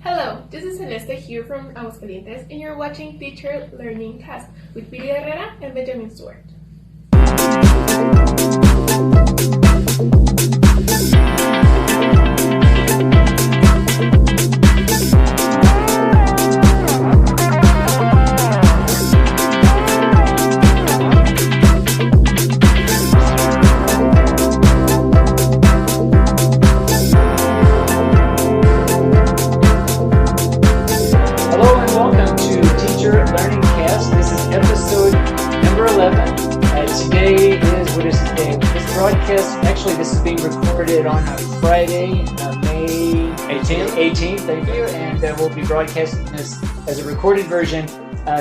Hello, this is Celeste here from Aguascalientes, and you're watching Teacher Learning Cast with Piry Herrera and Benjamin Stewart. Actually, this is being recorded on a Friday, May 18th, thank you, and we'll be broadcasting this as a recorded version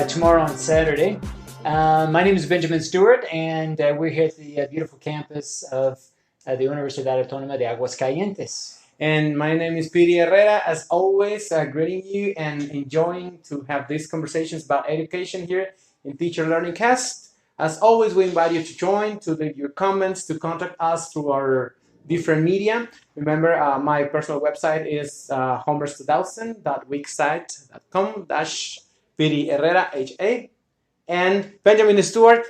tomorrow on Saturday. My name is Benjamin Stewart, and we're here at the beautiful campus of the Universidad Autónoma de Aguascalientes. And my name is Piry Herrera, as always, greeting you and enjoying to have these conversations about education here in Teacher Learning Cast. As always, we invite you to join, to leave your comments, to contact us through our different media. Remember, my personal website is homers2000.wixsite.com/Piry Herrera, H-A. And Benjamin Stewart.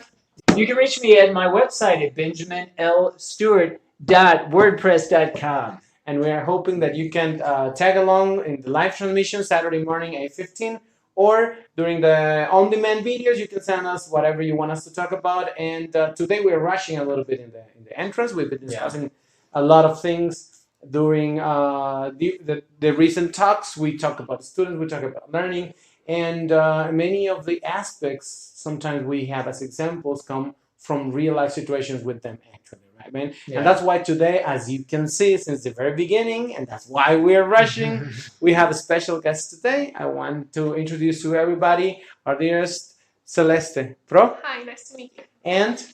You can reach me at my website at benjaminlstewart.wordpress.com. And we are hoping that you can tag along in the live transmission Saturday morning, 8:15. Or during the on-demand videos, you can send us whatever you want us to talk about. And today we're rushing a little bit in the entrance. We've been discussing a lot of things during the recent talks. We talk about students, we talk about learning, and many of the aspects sometimes we have as examples come from real-life situations with them actually. Right, man? Yeah. And that's why today, as you can see, since the very beginning, and that's why we're rushing, we have a special guest today. I want to introduce to everybody our dearest Celeste Pro. Hi, nice to meet you. And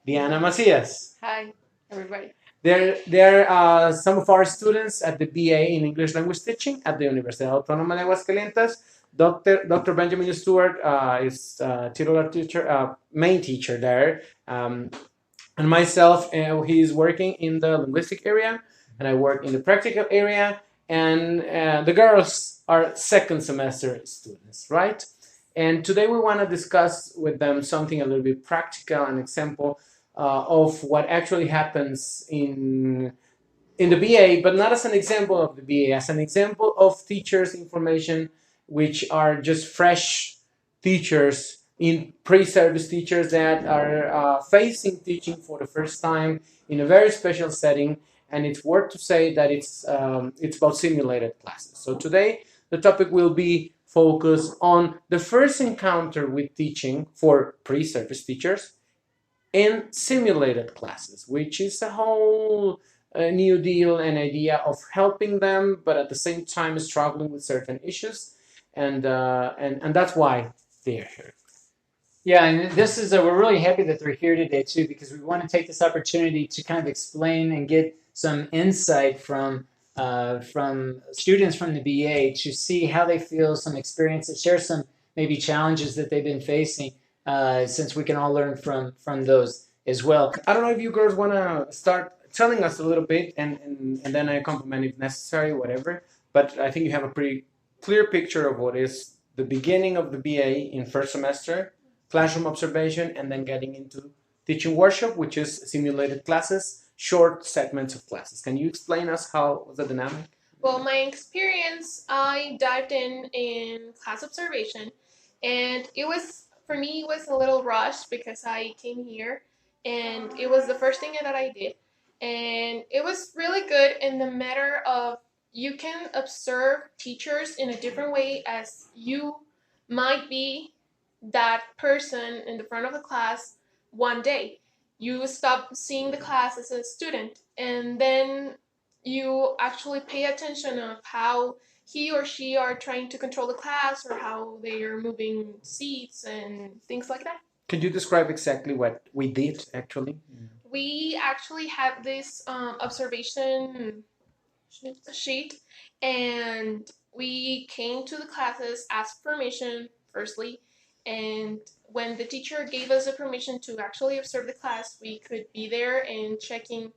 Diana Macias. Hi, everybody. They're some of our students at the BA in English Language Teaching at the Universidad Autónoma de Aguascalientes. Dr. Benjamin Stewart is titular teacher, main teacher there. And myself, he's working in the linguistic area, and I work in the practical area, and the girls are second semester students, right? And today we want to discuss with them something a little bit practical, an example of what actually happens in the BA, but not as an example of the BA, as an example of teachers' information, which are just fresh teachers in pre-service teachers that are facing teaching for the first time in a very special setting, and it's worth to say that it's about simulated classes. So today the topic will be focused on the first encounter with teaching for pre-service teachers in simulated classes, which is a whole new deal and idea of helping them, but at the same time struggling with certain issues, and that's why they're here. Yeah, and this is we're really happy that they're here today too, because we want to take this opportunity to kind of explain and get some insight from students from the BA to see how they feel, some experiences, share some maybe challenges that they've been facing, since we can all learn from those as well. I don't know if you girls want to start telling us a little bit, and then I compliment if necessary, whatever. But I think you have a pretty clear picture of what is the beginning of the BA in first semester, classroom observation, and then getting into teaching workshop, which is simulated classes, short segments of classes. Can you explain us how was the dynamic? Well, my experience, I dived in class observation, and for me it was a little rushed because I came here and it was the first thing that I did, and it was really good in the matter of you can observe teachers in a different way, as you might be that person in the front of the class one day. You stop seeing the class as a student, and then you actually pay attention of how he or she are trying to control the class, or how they are moving seats and things like that. Can you describe exactly what we did actually? We actually had this observation sheet, and we came to the classes, asked permission firstly, and when the teacher gave us the permission to actually observe the class, we could be there and checking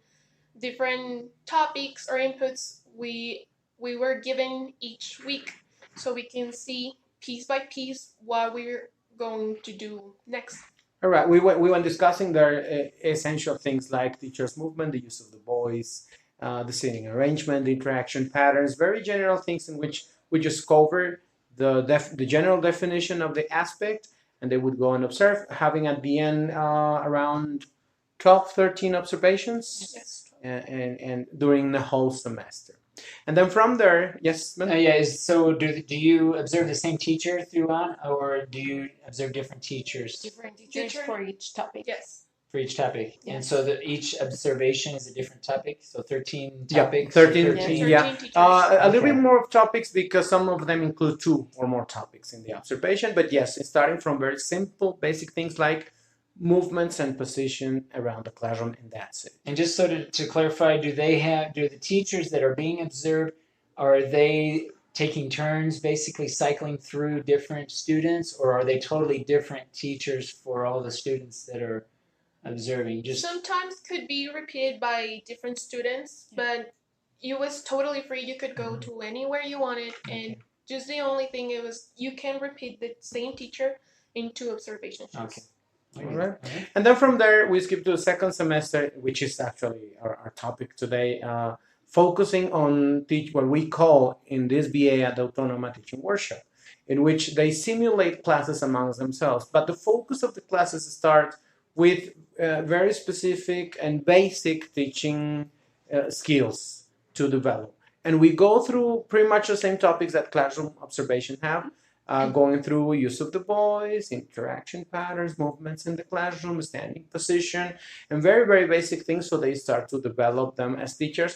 different topics or inputs. We we were given each week so we can see piece by piece what we're going to do next. All right, we went discussing their essential things like teacher's movement, the use of the voice, the seating arrangement, the interaction patterns, very general things in which we just cover the general definition of the aspect, and they would go and observe, having at the end around 12, 13 observations, Yes. and during the whole semester. And then from there, yes, ma'am? Yeah. So do you observe the same teacher throughout, or do you observe different teachers Different teachers Teacher. for each topic. Yes. for each topic? Yeah. And so each observation is a different topic. So 13 Yeah, topics. 13, 13. yeah. 13 teachers. A little Okay. bit more of topics because some of them include 2 or more topics in the observation. But yes, it's starting from very simple, basic things like movements and position around the classroom, and that's it. And just so to clarify, do the teachers that are being observed, are they taking turns basically cycling through different students, or are they totally different teachers for all the students that are observing? Just Sometimes could be repeated by different students, but you was totally free. You could go to anywhere you wanted, and just the only thing it was you can repeat the same teacher in 2 observation sheets. Okay. All right. And then from there, we skip to the second semester, which is actually our topic today, focusing on what we call in this BA at the Autónoma Teaching Workshop, in which they simulate classes amongst themselves. But the focus of the classes start with very specific and basic teaching skills to develop. And we go through pretty much the same topics that classroom observation have. Going through use of the voice, interaction patterns, movements in the classroom, standing position, and very, very basic things. So they start to develop them as teachers,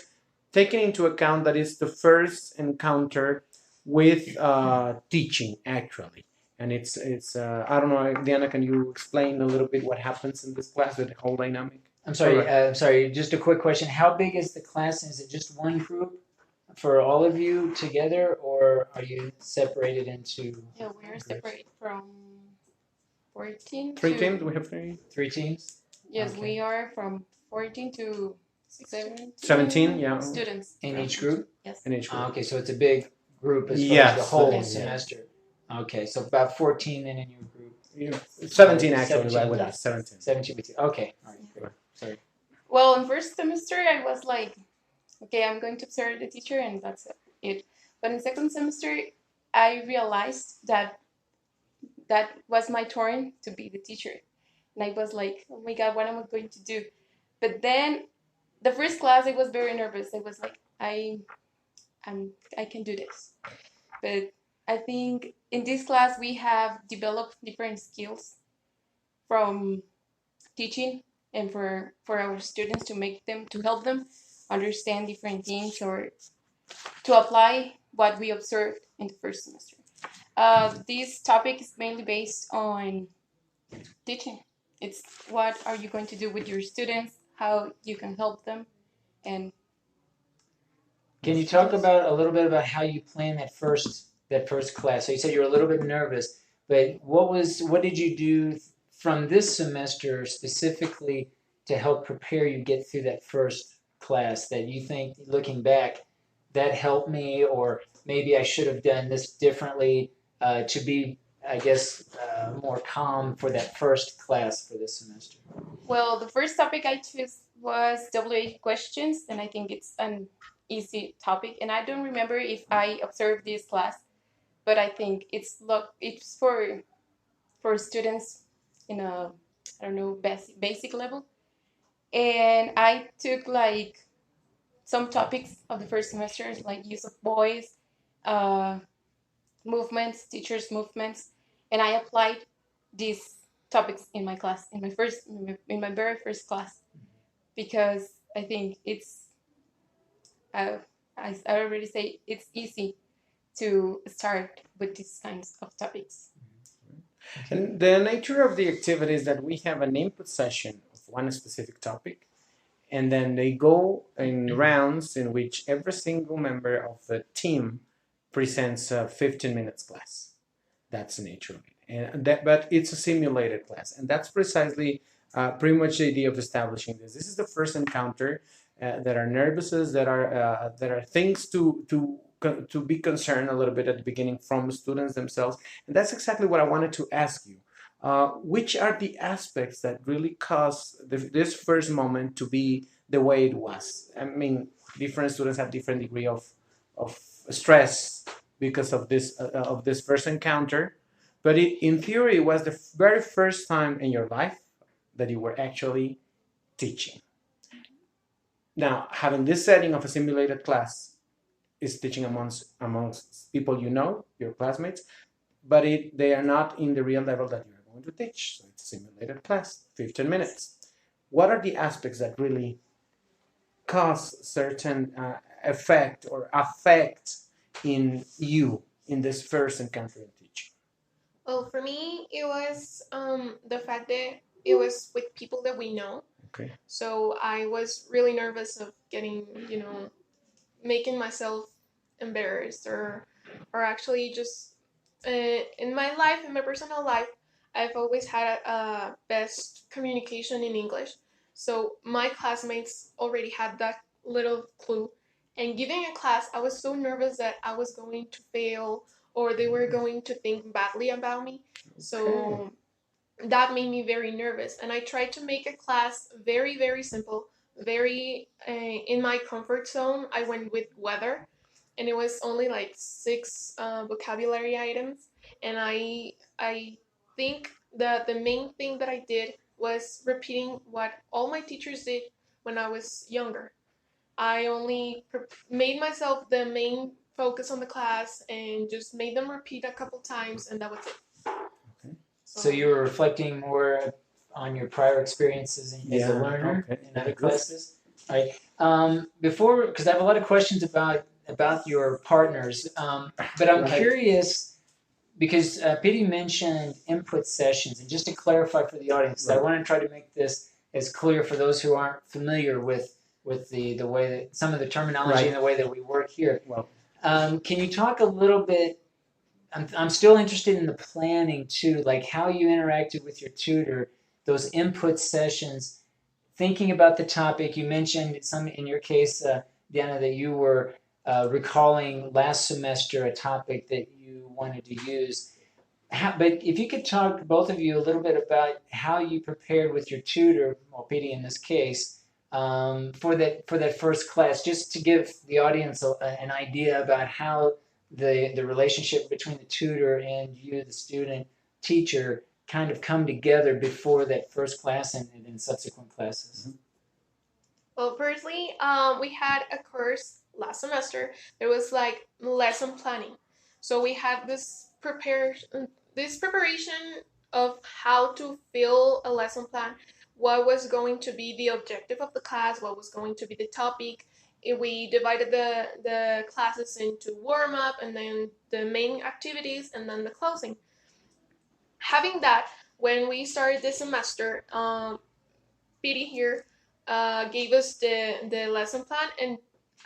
taking into account that it's the first encounter with teaching, actually. And it's I don't know, Diana, can you explain a little bit what happens in this class, the whole dynamic? I'm sorry. Just a quick question. How big is the class? Is it just one group for all of you together, or are you separated into Yeah, we're separate from 14 3 to, teams? We have 3? 3 teams? Yes, Okay. we are from 14 to 17, 17, yeah. students. In each group? Yes. In each group. Okay, so it's a big group as far Yes, as the whole yeah. semester. Okay, so about 14 then in your group. 17 actually, 17, right with yes. us, 17. 17 with you. Okay, all right, good. Sorry. Well, in first semester, I was like, okay, I'm going to observe the teacher, and that's it. But in second semester, I realized that was my turn to be the teacher. And I was like, oh my God, what am I going to do? But then the first class, I was very nervous. I was like, I can do this. But I think in this class, we have developed different skills from teaching and for our students to help them understand different things or to apply what we observed in the first semester. This topic is mainly based on teaching. It's what are you going to do with your students, how you can help them, and Can you talk about a little bit about how you planned that first class? So you said you were a little bit nervous, but what did you do from this semester specifically to help prepare you get through that first class that you think, looking back, that helped me, or maybe I should have done this differently to be, I guess, more calm for that first class for this semester? well, the first topic I chose was WH questions, and I think it's an easy topic. And I don't remember if I observed this class, but I think it's for students in a basic level. And I took like some topics of the first semester, like use of voice, movements, teachers' movements, and I applied these topics in my class, in my very first class, because I think it's, I already say it's easy to start with these kinds of topics. And the nature of the activity is that we have an input session of one specific topic, and then they go in rounds in which every single member of the team presents a 15 minutes class. That's the nature of it. But it's a simulated class, and that's precisely pretty much the idea of establishing this. This is the first encounter. There are nervouses, there are things to to be concerned a little bit at the beginning from students themselves, and that's exactly what I wanted to ask you. Which are the aspects that really caused this first moment to be the way it was? I mean, different students have different degree of stress because of this first encounter, but in theory, it was the very first time in your life that you were actually teaching. Now, having this setting of a simulated class is teaching amongst people you know, your classmates, but they are not in the real level that you are going to teach. So it's a simulated class, 15 minutes. What are the aspects that really cause certain effect or affect in you in this first encounter in teaching? Well, for me, it was the fact that it was with people that we know. Okay. So I was really nervous of getting, making myself embarrassed, or actually just in my life, in my personal life, I've always had a best communication in English. So my classmates already had that little clue. And giving a class, I was so nervous that I was going to fail or they were going to think badly about me. So that made me very nervous. And I tried to make a class very, very simple, very in my comfort zone. I went with weather, and it was only like six vocabulary items. And I think that the main thing that I did was repeating what all my teachers did when I was younger. I only made myself the main focus on the class and just made them repeat a couple times, and that was it. Okay. So you were reflecting more on your prior experiences as a learner in other classes. All right. Before, because I have a lot of questions about your partners, but I'm curious because Piry mentioned input sessions, and just to clarify for the audience, I want to try to make this as clear for those who aren't familiar with the way that some of the terminology and the way that we work here. Well, can you talk a little bit? I'm still interested in the planning too, like how you interacted with your tutor, those input sessions, thinking about the topic. You mentioned some in your case, Diana, that you were recalling last semester a topic that you wanted to use. But if you could talk, both of you, a little bit about how you prepared with your tutor, or Piry in this case, for that first class, just to give the audience an idea about how the relationship between the tutor and you, the student teacher, kind of come together before that first class and in subsequent classes. Well, firstly, we had a course last semester. There was like lesson planning, so we had this preparation of how to fill a lesson plan, what was going to be the objective of the class, what was going to be the topic. We divided the classes into warm up and then the main activities and then the closing. Having that, when we started this semester, Piry here gave us the lesson plan and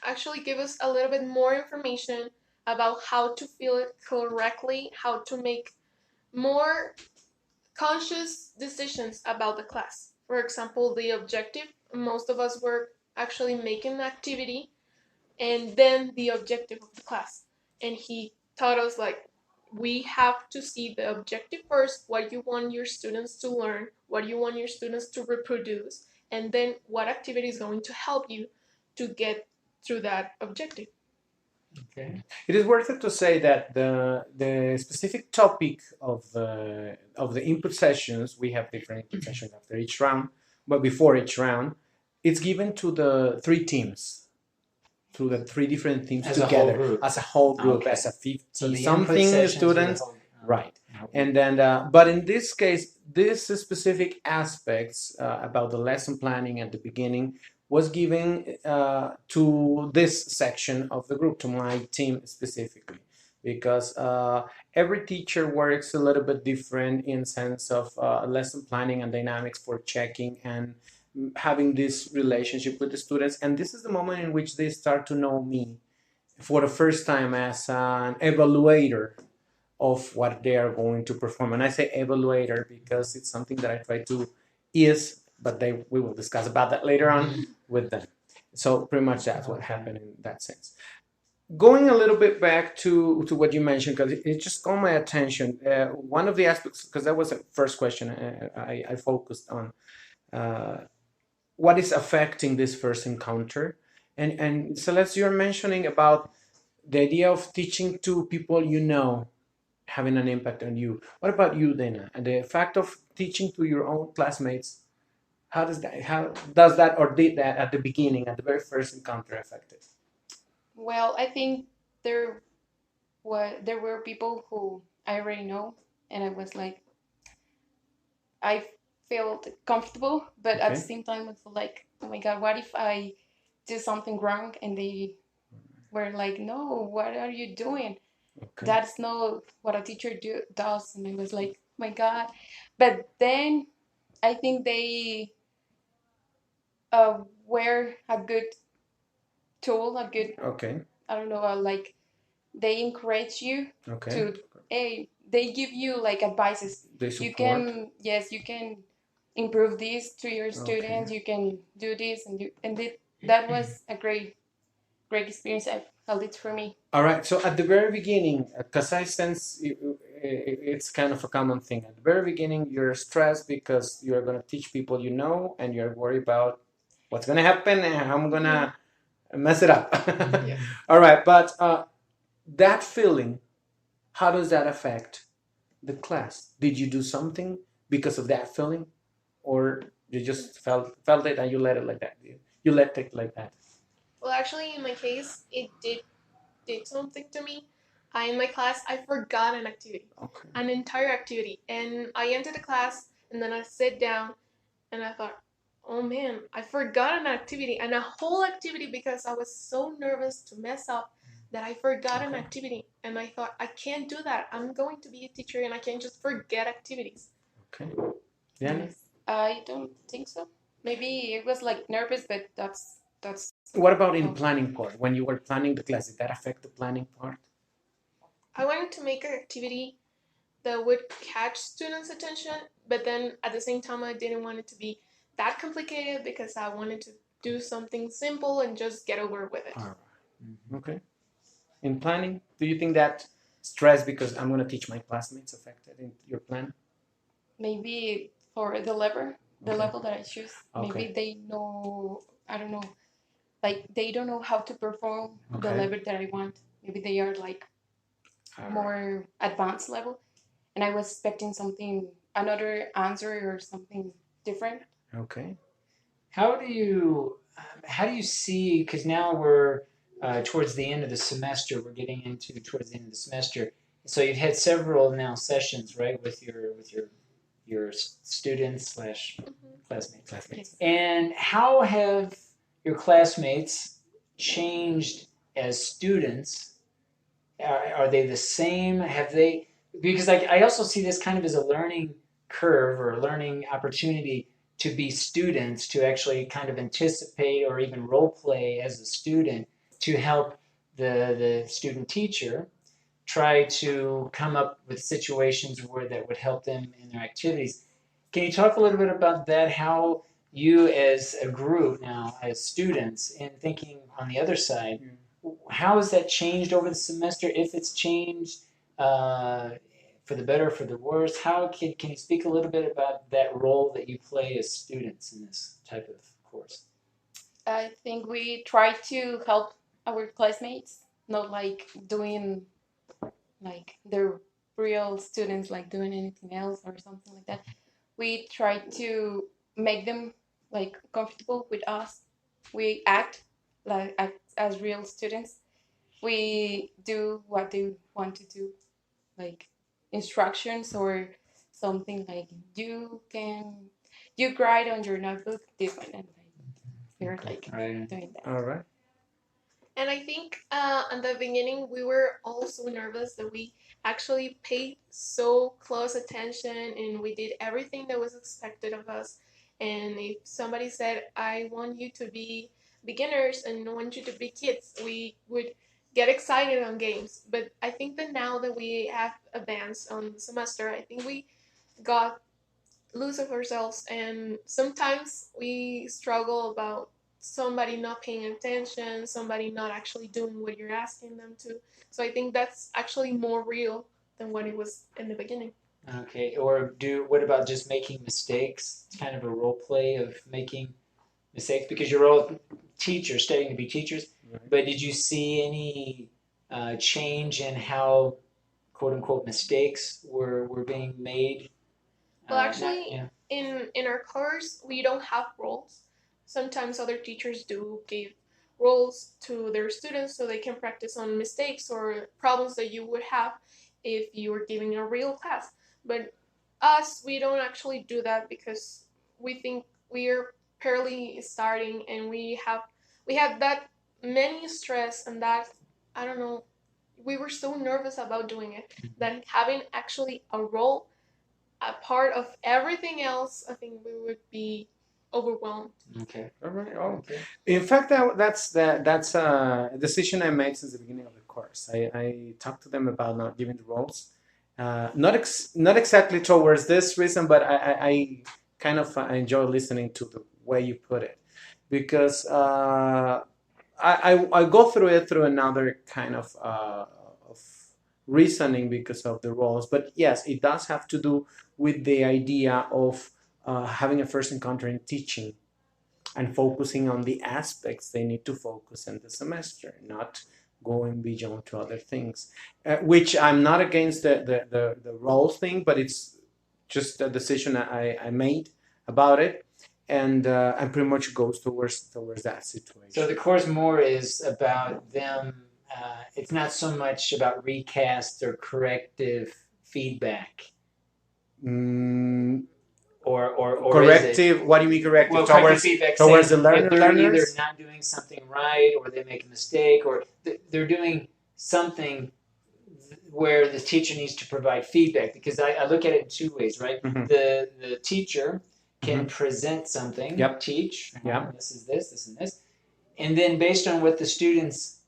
actually gave us a little bit more information about how to fill it correctly, how to make more conscious decisions about the class. For example, the objective, most of us were actually making an activity and then the objective of the class. And he taught us like we have to see the objective first, what you want your students to learn, what you want your students to reproduce, and then what activity is going to help you to get through that objective. Okay. It is worth it to say that the specific topic of the input sessions, we have different input sessions after each round, but before each round, it's given to the three teams, to the three different teams as together as a whole group, as a 50-something students, right? And then, but in this case, this specific aspects about the lesson planning at the beginning was given to this section of the group, to my team specifically, because every teacher works a little bit different in sense of lesson planning and dynamics for checking and having this relationship with the students. And this is the moment in which they start to know me for the first time as an evaluator of what they are going to perform. And I say evaluator because it's something that I try to ease, but we will discuss about that later on with them. So pretty much that's what happened in that sense. Going a little bit back to what you mentioned, because it just caught my attention. One of the aspects, because that was the first question I focused on, uh, what is affecting this first encounter, and Celeste, you're mentioning about the idea of teaching to people you know having an impact on you. What about you, Dana? And the fact of teaching to your own classmates, how does that or did that at the beginning, at the very first encounter affect it? Well, I think there were people who I already know, and I was like, I felt comfortable, but at the Okay. same time, I felt like, oh my God, what if I do something wrong? And they were like, no, what are you doing? Okay. That's not what a teacher does. And I was like, oh my God. But then I think they were a good tool, a good, Okay. I don't know, like they encourage you Okay. to, hey, they give you like advices. They You support. can, yes, you can improve this to your Okay. students. You can do this, that was a great experience. I held it for me. All right. So at the very beginning, because I sense it's kind of a common thing. At the very beginning, you're stressed because you're going to teach people you know, and you're worried about what's going to happen and how I'm going to mess it up. Yes. All right. But that feeling, how does that affect the class? Did you do something because of that feeling, or you just felt it and you let it like that? You let it like that. Well, actually, in my case, it did something to me. In my class, I forgot an activity, Okay. an entire activity, and I entered the class, and then I sit down, and I thought, oh man, I forgot an activity, and a whole activity because I was so nervous to mess up that I forgot an Okay. activity, and I thought I can't do that. I'm going to be a teacher, and I can't just forget activities. Okay. Yeah. Yes. I don't think so. Maybe it was like nervous, but that's What about in all. planning part? When you were planning the class, did that affect the planning part? I wanted to make an activity that would catch students' attention, but then at the same time, I didn't want it to be that complicated because I wanted to do something simple and just get over with it. All right. Okay. In planning, do you think that stress because I'm going to teach my classmates affected in your plan? Maybe for the Okay. level that I choose. Okay. Maybe they know, I don't know, like they don't know how to perform the Okay. level that I want. Maybe they are like All right. more advanced level, and I was expecting something, another answer or something different. Okay. How do you see? Because now we're towards the end of the semester. We're getting into towards the end of the semester. So you've had several now sessions, right, with your students slash classmates. Classmates. And how have your classmates changed as students? Are they the same? Have they? Because I also see this kind of as a learning curve or a learning opportunity to be students, to actually kind of anticipate or even role play as a student to help the student teacher try to come up with situations where that would help them in their activities. Can you talk a little bit about that? How you, as a group now, as students, and thinking on the other side, how has that changed over the semester? If it's changed uh, for the better, for the worse, how can you speak a little bit about that role that you play as students in this type of course? I think we try to help our classmates, not like doing like the real students like doing anything else or something like that. We try to make them like comfortable with us. We act as real students. We do what they want to do, like instructions or something like you write on your notebook this one, and like we're like Right. doing that. All right. And I think in the beginning we were all so nervous that we actually paid so close attention and we did everything that was expected of us. And if somebody said, I want you to be beginners and I want you to be kids, we would get excited on games. But I think that now that we have advanced on the semester, I think we got loose of ourselves and sometimes we struggle about somebody not paying attention, somebody not actually doing what you're asking them to. So I think that's actually more real than what it was in the beginning. Okay. Or what about just making mistakes? It's kind of a role play of making mistakes because you're all teachers, studying to be teachers. Right. But did you see any change in how quote unquote mistakes were being made? Well, actually, yeah. in our course, we don't have roles. Sometimes other teachers do give roles to their students so they can practice on mistakes or problems that you would have if you were giving a real class. But us, we don't actually do that because we think we're barely starting and we have that many stress and that I don't know. We were so nervous about doing it that having actually a role a part of everything else, I think we would be overwhelmed. Okay. All right. Oh. Okay. In fact, that's a decision I made since the beginning of the course. I talked to them about not giving the roles, not exactly towards this reason, but I kind of enjoy listening to the way you put it, because I go through it through another kind of reasoning because of the roles. But yes, it does have to do with the idea of having a first encounter in teaching and focusing on the aspects they need to focus in the semester, not going beyond to other things, which I'm not against the role thing, but it's just a decision I made about it, and pretty much goes towards that situation. So the course more is about them. It's not so much about recast or corrective feedback. Or corrective. What do you mean corrective? Well, corrective feedback towards the if they're learners? either not doing something right, or they make a mistake, or they're doing something where the teacher needs to provide feedback. Because I look at it in two ways, right? Mhm. The teacher can present something, teach. This is this, this, and this, and then based on what the students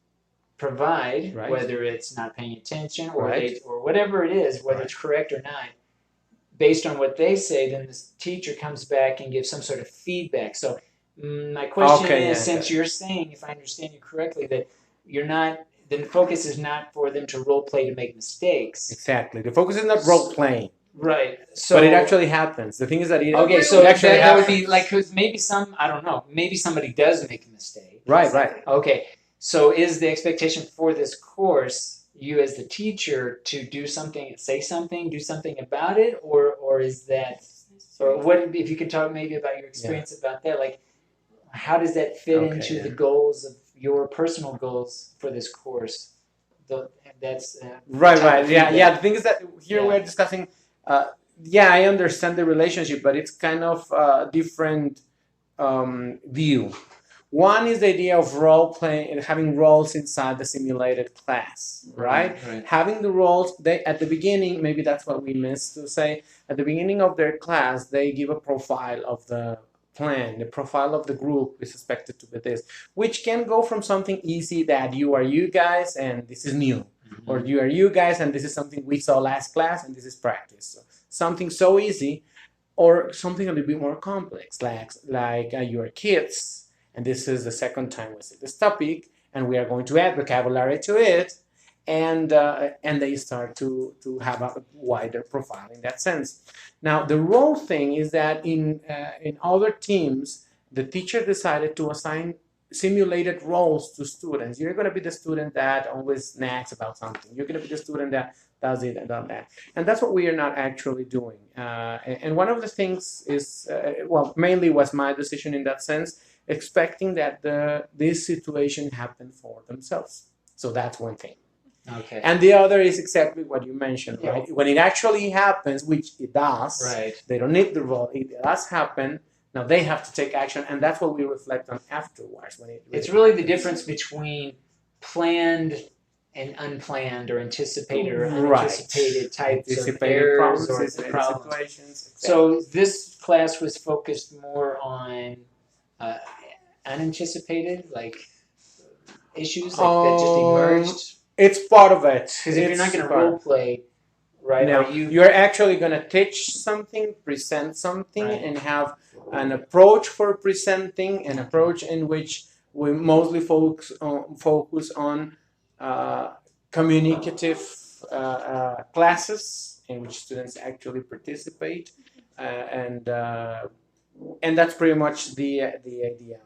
provide, whether it's not paying attention or or whatever it is, whether it's correct or not, based on what they say, then the teacher comes back and gives some sort of feedback. So my question is, since you're saying, if I understand you correctly, that you're not, then the focus is not for them to role play to make mistakes. Exactly. The focus is not role playing. Right. So, but it actually happens. The thing is that it so actually that would be like, because maybe I don't know, maybe somebody does make a mistake. Right. Okay. So is the expectation for this course you as the teacher to do something, say something, do something about it, or is that, or what, if you could talk maybe about your experience about that, like how does that fit into the goals of your personal goals for this course? That's right. Yeah. The thing is that here we're discussing. I understand the relationship, but it's kind of a different view. One is the idea of role playing and having roles inside the simulated class, right? Having the roles, at the beginning, maybe that's what we missed to say, at the beginning of their class, they give a profile of the plan. The profile of the group is expected to be this, which can go from something easy that you are you guys and this is new, or you are you guys and this is something we saw last class and this is practice. So something so easy, or something a little bit more complex, like you are kids. And this is the second time we see this topic, and we are going to add vocabulary to it, and they start to have a wider profile in that sense. Now, the role thing is that in other teams, the teacher decided to assign simulated roles to students. You're going to be the student that always nags about something. You're going to be the student that does it and does that. And that's what we are not actually doing. And one of the things is, mainly was my decision in that sense, expecting that this situation happen for themselves. So that's one thing. Okay. And the other is exactly what you mentioned, right? When it actually happens, which it does, they don't need the role. It does happen. Now they have to take action, and that's what we reflect on afterwards. It's really the difference between planned and unplanned, or anticipated or unanticipated types of errors or problems. Situations. Exactly. So this class was focused more on unanticipated, like issues that just emerged. It's part of it. Because if you're not going to role play, right? No, you're actually going to teach something, present something, and have an approach for presenting, an approach in which we mostly focus on communicative classes in which students actually participate, and that's pretty much the idea.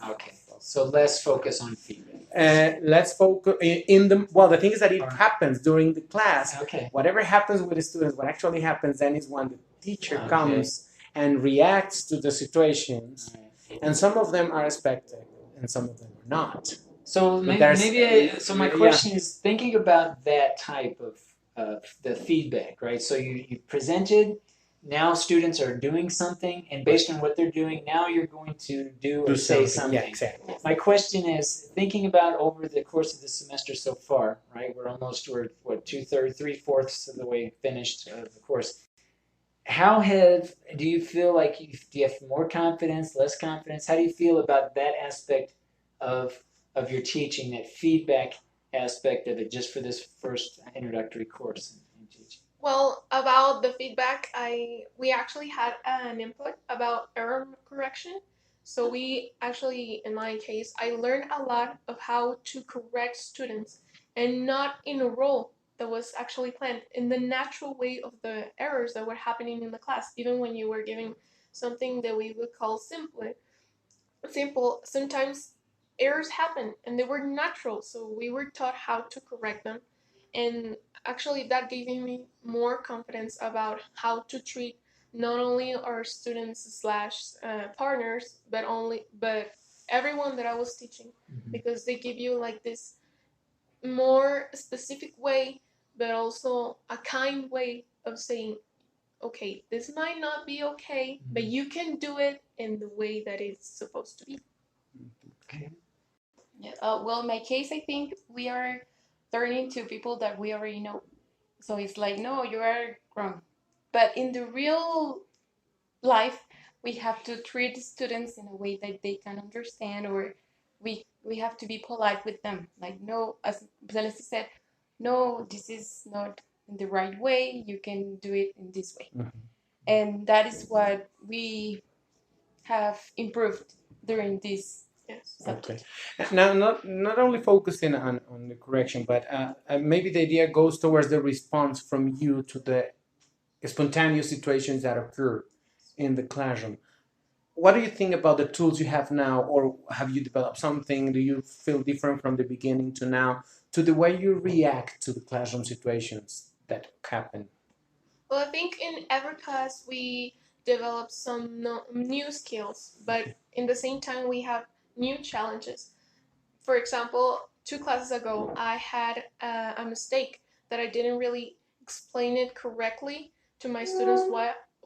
Okay. So less focus on feedback. Let's focus in the well. The thing is that it happens during the class. Okay. Whatever happens with the students, what actually happens then is when the teacher Okay. comes and reacts to the situations, Right. and some of them are expected, and some of them are not. So so my question is thinking about that type of the feedback, right? So you presented, now students are doing something, and based on what they're doing, now you're going to do or say something. Yeah, exactly. My question is thinking about over the course of the semester so far, right? We're what 2/3, 3/4 of the way finished the course. Do you feel like do you have more confidence, less confidence? How do you feel about that aspect of your teaching, that feedback aspect of it, just for this first introductory course in teaching? Well, about the feedback, we actually had an input about error correction. So we actually, in my case, I learned a lot of how to correct students, and not in a role that was actually planned, in the natural way of the errors that were happening in the class, even when you were giving something that we would call simple. Sometimes errors happen and they were natural, so we were taught how to correct them. And actually that gave me more confidence about how to treat not only our students slash partners, but everyone that I was teaching, because they give you like this more specific way, but also a kind way of saying, okay, this might not be okay, but you can do it in the way that it's supposed to be. Okay. Yeah. Well, in my case, I think we are turning to people that we already know. So it's like, no, you are wrong. But in the real life, we have to treat students in a way that they can understand, or we have to be polite with them. Like, no, as Celeste said, no, this is not in the right way. You can do it in this way. Mm-hmm. And that is what we have improved during this subject. Okay. Now, not only focusing on the correction, but maybe the idea goes towards the response from you to the spontaneous situations that occur in the classroom. What do you think about the tools you have now, or have you developed something? Do you feel different from the beginning to now, to the way you react to the classroom situations that happen? Well, I think in every class we develop some new skills, but in the same time we have new challenges. For example, 2 classes ago, I had a mistake that I didn't really explain it correctly to my students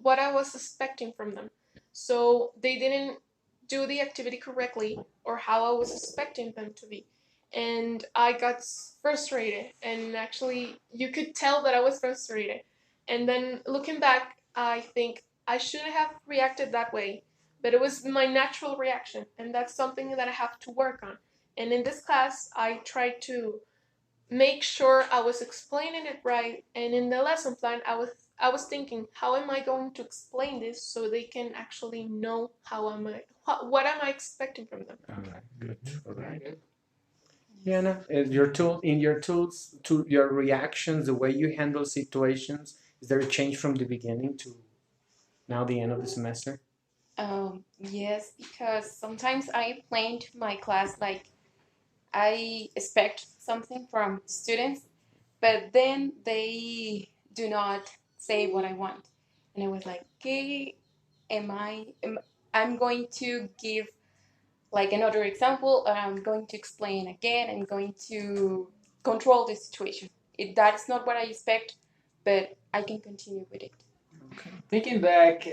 what I was expecting from them. So they didn't do the activity correctly or how I was expecting them to be. And I got frustrated, and actually, you could tell that I was frustrated. And then looking back, I think I shouldn't have reacted that way, but it was my natural reaction, and that's something that I have to work on. And in this class, I tried to make sure I was explaining it right. And in the lesson plan, I was thinking, how am I going to explain this so they can actually know what am I expecting from them? All right, good. All right. Yana, your tools, to your reactions, the way you handle situations, is there a change from the beginning to now the end of the semester? Yes, because sometimes I plan to my class like I expect something from students, but then they do not say what I want. And I was like, okay, I'm going to give like another example, and I'm going to explain again, and going to control the situation. That is not what I expect, but I can continue with it. Okay. Thinking back,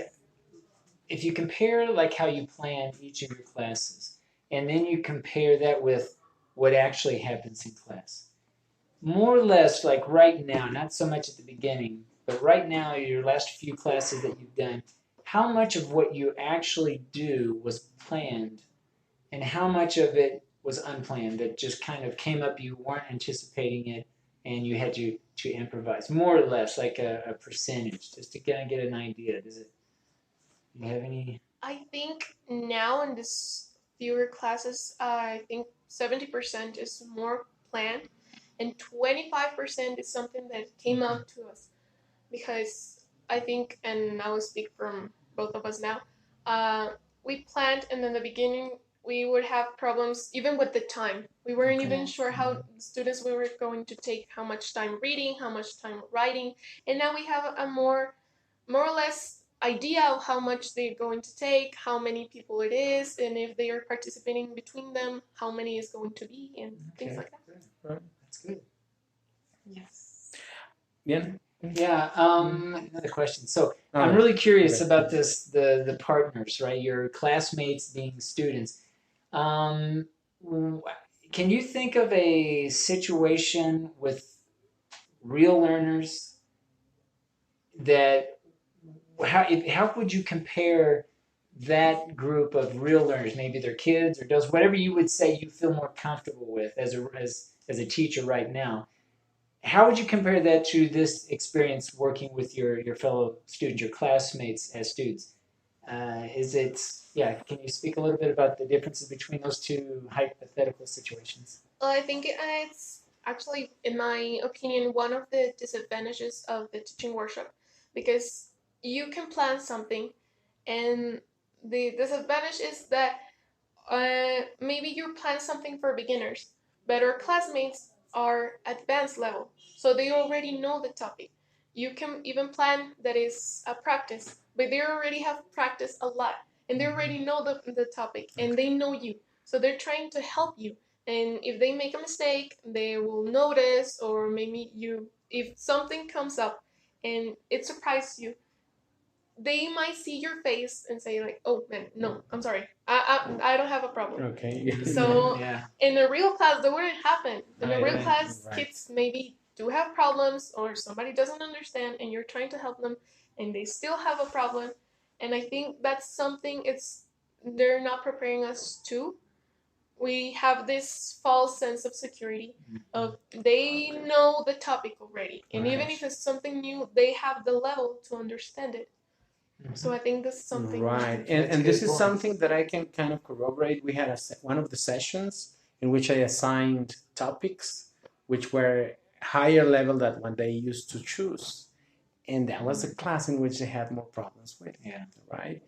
if you compare like how you plan each of your classes, and then you compare that with what actually happens in class, more or less like right now, not so much at the beginning, but right now, your last few classes that you've done, how much of what you actually do was planned, and how much of it was unplanned that just kind of came up, you weren't anticipating it, and you had to improvise, more or less like a percentage, just to kind of get an idea. Do you have any? I think now in this fewer classes, I think 70% is more planned, and 25% is something that came out to us because I think, and I will speak from both of us now, uh, we planned, and in the beginning, we would have problems even with the time. We weren't Okay. even sure how students we were going to take, how much time reading, how much time writing, and now we have a more or less idea of how much they're going to take, how many people it is, and if they are participating between them, how many is going to be, and things Okay. like that. Right. That's good. Yes. Bien. Yeah. Another question. So I'm Okay. really curious Okay. about this. The partners, right? Your classmates being students. Um, w- can you think of a situation with real learners that how would you compare that group of real learners, maybe they're kids or adults, whatever you would say you feel more comfortable with as a teacher right now? How would you compare that to this experience working with your fellow students, your classmates as students? Is it, yeah, can you speak a little bit about the differences between those two hypothetical situations? Well, I think it's actually, in my opinion, one of the disadvantages of the teaching workshop because you can plan something, and the disadvantage is that maybe you plan something for beginners, but our classmates are advanced level, so they already know the topic. You can even plan that is a practice, but they already have practiced a lot, and they already know the topic, and they know you, so they're trying to help you. And if they make a mistake, they will notice, or maybe if something comes up and it surprises you, they might see your face and say like, "Oh man, no, I'm sorry, I don't have a problem." Okay. So Yeah. in a real class, that wouldn't happen. In a Right, real right. class, Right. kids maybe do have problems, or somebody doesn't understand, and you're trying to help them, and they still have a problem. And I think that's something they're not preparing us to. We have this false sense of security of they know the topic already, and even if it's something new, they have the level to understand it. So I think this is something Right, That's and a this good is point. something that I can kind of corroborate. We had one of the sessions in which I assigned topics which were higher level than what they used to choose, and that was a class in which they had more problems with. Yeah. Right,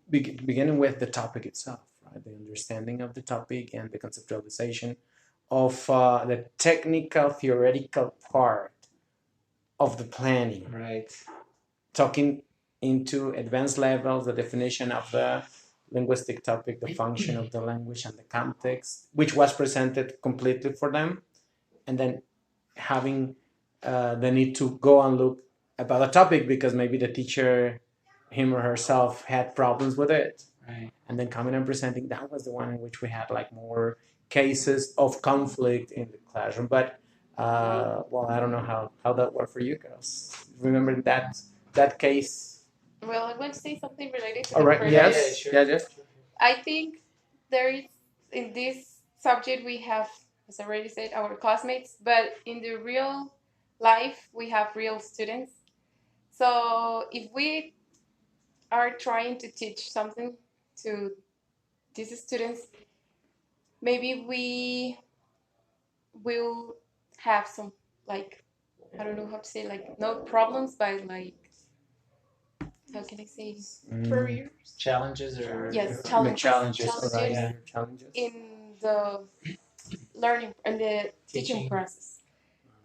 beginning with the topic itself, right, the understanding of the topic and the conceptualization of the technical theoretical part of the planning, Right. talking into advanced levels, the definition of the linguistic topic, the function of the language and the context, which was presented completely for them, and then having the need to go and look about a topic because maybe the teacher, him or herself, had problems with it, Right. and then coming and presenting. That was the one in which we had like more cases of conflict in the classroom. But well, I don't know how that worked for you girls. Remember that case? Well, I want to say something related to All the right. first. Yeah, Yes. sure. Yeah. Yes. I think there is in this subject we have, as I already said, our classmates, but in the real life we have real students. So if we are trying to teach something to these students, maybe we will have some like I don't know how to say like no problems, but like how can I say barriers. Challenges or yes The challenges challenges. All right. Yeah. Challenges. in the learning and the teaching Teaching. process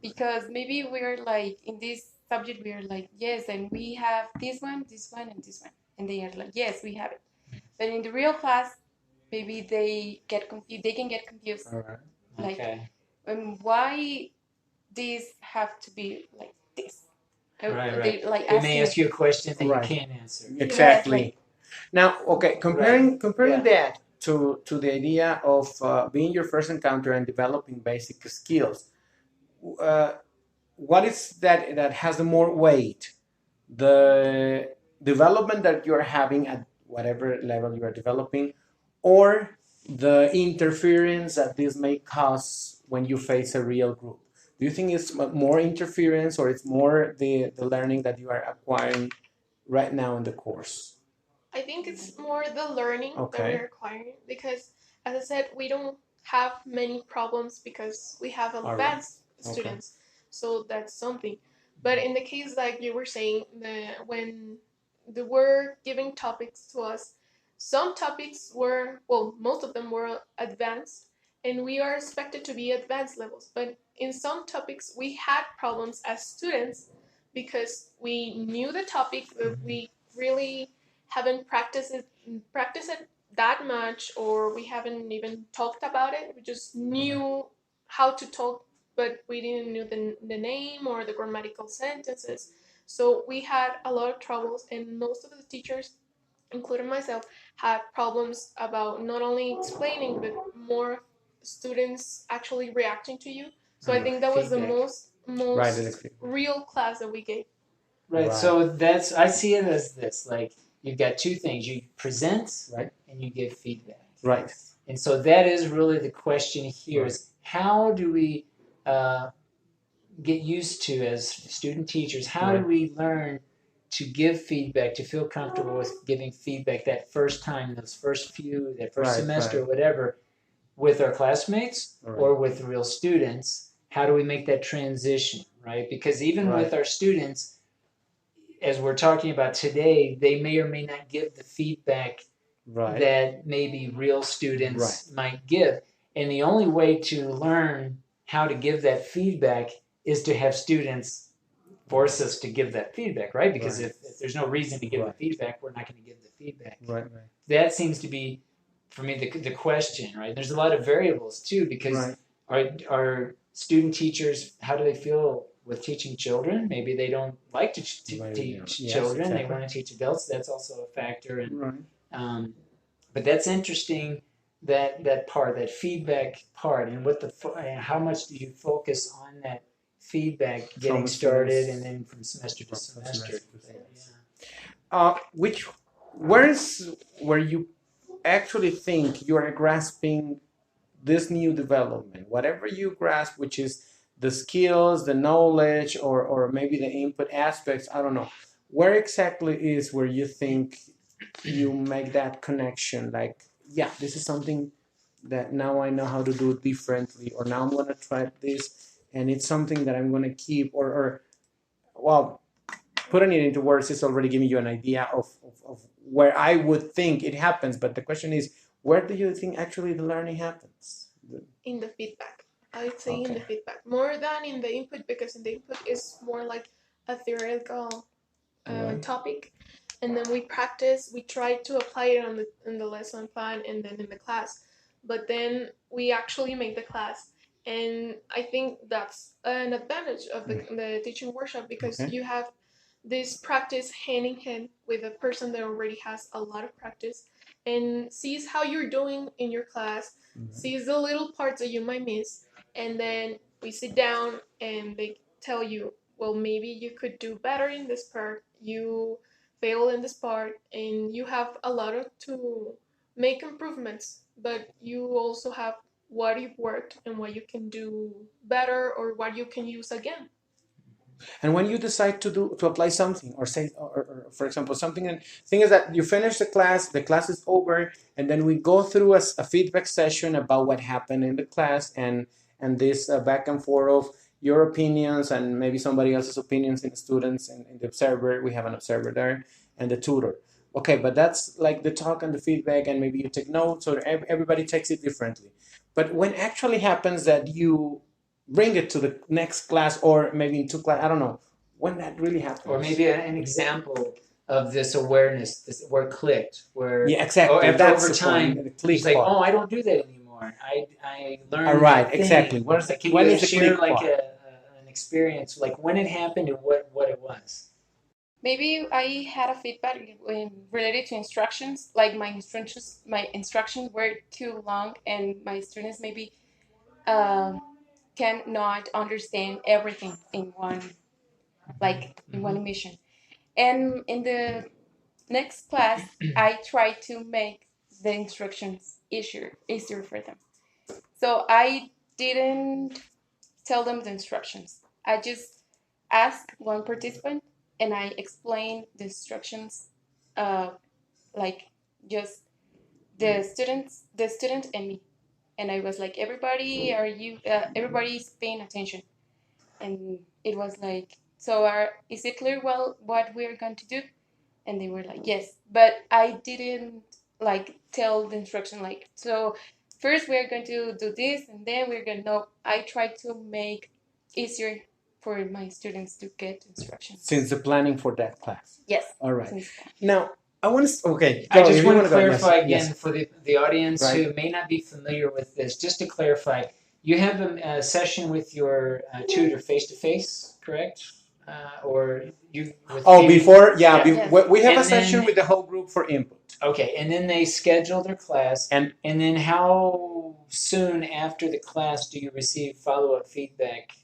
because maybe we're like in this subject we're like yes and we have this one and this one and they are like yes we have it but in the real class maybe they can get confused All right. like Okay. why these have to be like this. Right, right. They like They may asking ask you a question that Right. you can't answer. Exactly. like- Now, okay, comparing Yeah. that to the idea of being your first encounter and developing basic skills, uh, what is that has the more weight? The development that you are having at whatever level you are developing, or the interference that this may cause when you face a real group? Do you think it's more interference or it's more the learning that you are acquiring right now in the course? I think it's more the learning that Okay. we're acquiring because, as I said, we don't have many problems because we have All right. advanced Okay. students. So that's something. But in the case like you were saying, when they were giving topics to us, some topics were, well, most of them were advanced, and we are expected to be advanced levels. But in some topics, we had problems as students because we knew the topic, but we really haven't practiced it that much, or we haven't even talked about it. We just knew how to talk, but we didn't know the name or the grammatical sentences. So we had a lot of troubles, and most of the teachers, including myself, had problems about not only explaining but more students actually reacting to you. So I think that was the Feedback. Right. most real class that we gave. Right. Right. So that's, I see it as this, like you've got two things: you present, Right. and you give feedback. Right. And so that is really the question here: Right. is how do we get used to, as student teachers, how do Right. we learn to give feedback, to feel comfortable with giving feedback that first time, that first Right, semester, right. whatever, with our classmates Right. or with real students? How do we make that transition, right? Because even Right. with our students, as we're talking about today, they may or may not give the feedback Right. that maybe real students Right. might give. And the only way to learn how to give that feedback is to have students force us to give that feedback, right? Because Right. if there's no reason to give Right. the feedback, we're not going to give the feedback. Right. Right. That seems to be, for me, the question, right? There's a lot of variables too, because Right. our student teachers, how do they feel with teaching children? Maybe they don't like to Maybe they don't. teach Yes, children. They exactly. want to teach adults. That's also a factor. And Right. but that's interesting, that part, that feedback part, and how much do you focus on that feedback getting From started, students. and then from semester to From semester. semester to semester. Where is where you actually think you are grasping this new development, whatever you grasp, which is the skills, the knowledge, or maybe the input aspects, I don't know. Where exactly is where you think you make that connection? Like, yeah, this is something that now I know how to do it differently, or now I'm gonna try this, and it's something that I'm gonna keep, or well, putting it into words is already giving you an idea of where I would think it happens. But the question is, where do you think actually the learning happens? In the feedback. I would say in the Okay. feedback more than in the input, because in the input is more like a theoretical Right. topic, and then we practice. We try to apply it on the in the lesson plan and then in the class, but then we actually make the class. And I think that's an advantage of the teaching workshop, because Okay. you have this practice hand in hand with a person that already has a lot of practice and sees how you're doing in your class, sees the little parts that you might miss, and then we sit down and they tell you, well, maybe you could do better in this part, you fail in this part, and you have a lot of to make improvements, but you also have what you've worked and what you can do better or what you can use again. And when you decide to apply something, or say, or for example, something, and thing is that you finish the class is over, and then we go through a feedback session about what happened in the class, and this back and forth of your opinions and maybe somebody else's opinions in the students and in the observer. We have an observer there and the tutor. Okay, but that's like the talk and the feedback, and maybe you take notes, or everybody takes it differently. But when actually happens that you bring it to the next class, or maybe in two class, I don't know when that really happens. Or maybe an example of this awareness, this where it clicked, where Yeah, exactly. over the time, point, the click it's like, part. oh, I don't do that anymore. I learned. All right, that thing. exactly. Where's the, Like, can when you is the share click like part? an experience, like when it happened and what it was? Maybe I had a feedback related to instructions, like my instructions were too long, and my students maybe uh, cannot understand everything in one emission. And in the next class, I try to make the instructions easier for them. So I didn't tell them the instructions. I just asked one participant and I explained the instructions uh, like just the student and me, and I was like, everybody's paying attention, and it was like, so is it clear well what we're going to do? And they were like, yes, but I didn't like tell the instruction like, so first we're going to do this and then we're going to, no, I tried to make easier for my students to get instructions. Since the planning for that class. Yes. All right. Since Now, I want to, okay. I go, just if you want to wanna go, yes, clarify again yes. for the audience Right. who may not be familiar with this, just to clarify, you have a session with your tutor face to face, correct? Or you? With Oh, maybe- before, yeah, Yeah. we have And a session then- with the whole group for input. Okay, and then they schedule their class, And- then how soon after the class do you receive follow up feedback,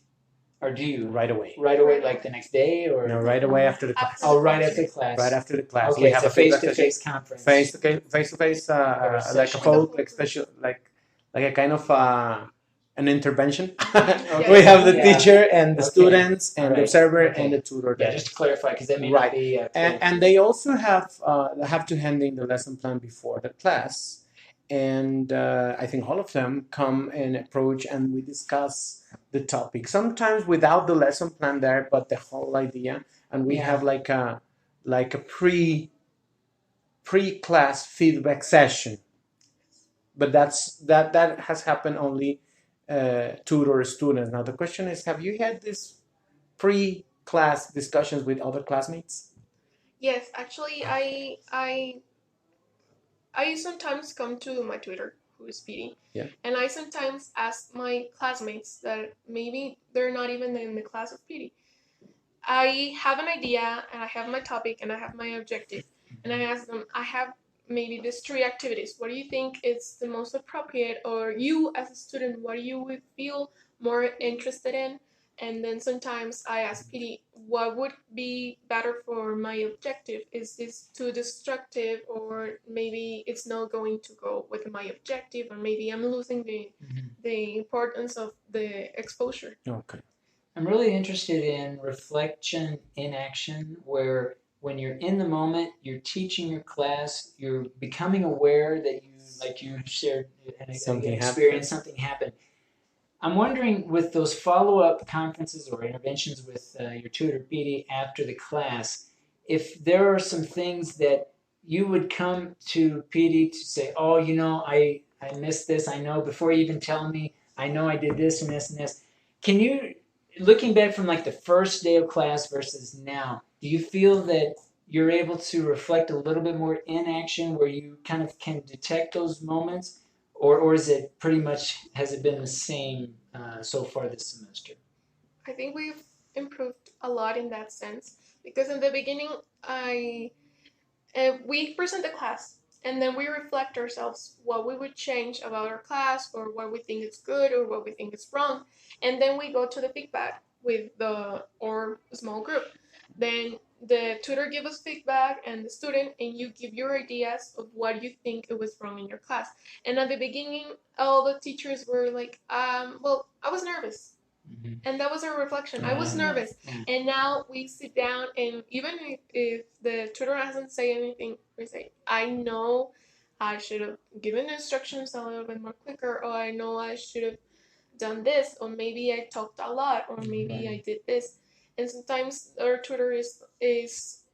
or do you Right away. right away, like the next day, or No, right away after the class. oh, right after class? Right after the class. Okay, we have it's a feedback face to session. face conference. Face to face, Or a like a session. whole, like special, like a kind of an intervention. Yeah. We have the Yeah. teacher and the Okay. students and the Alright. observer Okay. and the tutor. Yeah, there. just to clarify, because that may Right. not be clear. And they also have to hand in the lesson plan before the class, and I think all of them come and approach and we discuss the topic. Sometimes without the lesson plan there, but the whole idea, and we Yeah. have like a pre-class feedback session. But that has happened only tutor students. Now the question is, have you had this pre-class discussions with other classmates? Yes, actually, I sometimes come to my tutor, who is Piry, Yeah. and I sometimes ask my classmates that maybe they're not even in the class of Piry. I have an idea, and I have my topic, and I have my objective, and I ask them, I have maybe these 3 activities. What do you think is the most appropriate, or you as a student, what do you would feel more interested in? And then sometimes I ask Piry, what would be better for my objective? Is this too destructive, or maybe it's not going to go with my objective, or maybe I'm losing the importance of the exposure. Okay. I'm really interested in reflection in action, where when you're in the moment, you're teaching your class, you're becoming aware that you, like you shared, an Something experience, something happened. I'm wondering, with those follow-up conferences or interventions with your tutor, PD, after the class, if there are some things that you would come to PD to say, oh, I missed this, I know, before you even tell me, I know I did this and this and this. Can you, looking back from like the first day of class versus now, do you feel that you're able to reflect a little bit more in action, where you kind of can detect those moments? Or is it pretty much, has it been the same so far this semester? I think we've improved a lot in that sense, because in the beginning, we present the class, and then we reflect ourselves what we would change about our class, or what we think is good, or what we think is wrong, and then we go to the feedback with or small group. Then the tutor give us feedback and the student, and you give your ideas of what you think it was wrong in your class. And at the beginning, all the teachers were like, well, I was nervous. Mm-hmm. And that was our reflection. I was nervous. And now we sit down, and even if the tutor hasn't said anything, we say, I know I should have given instructions a little bit more quicker, or I know I should have done this, or maybe I talked a lot, or maybe I did this. And sometimes our tutor is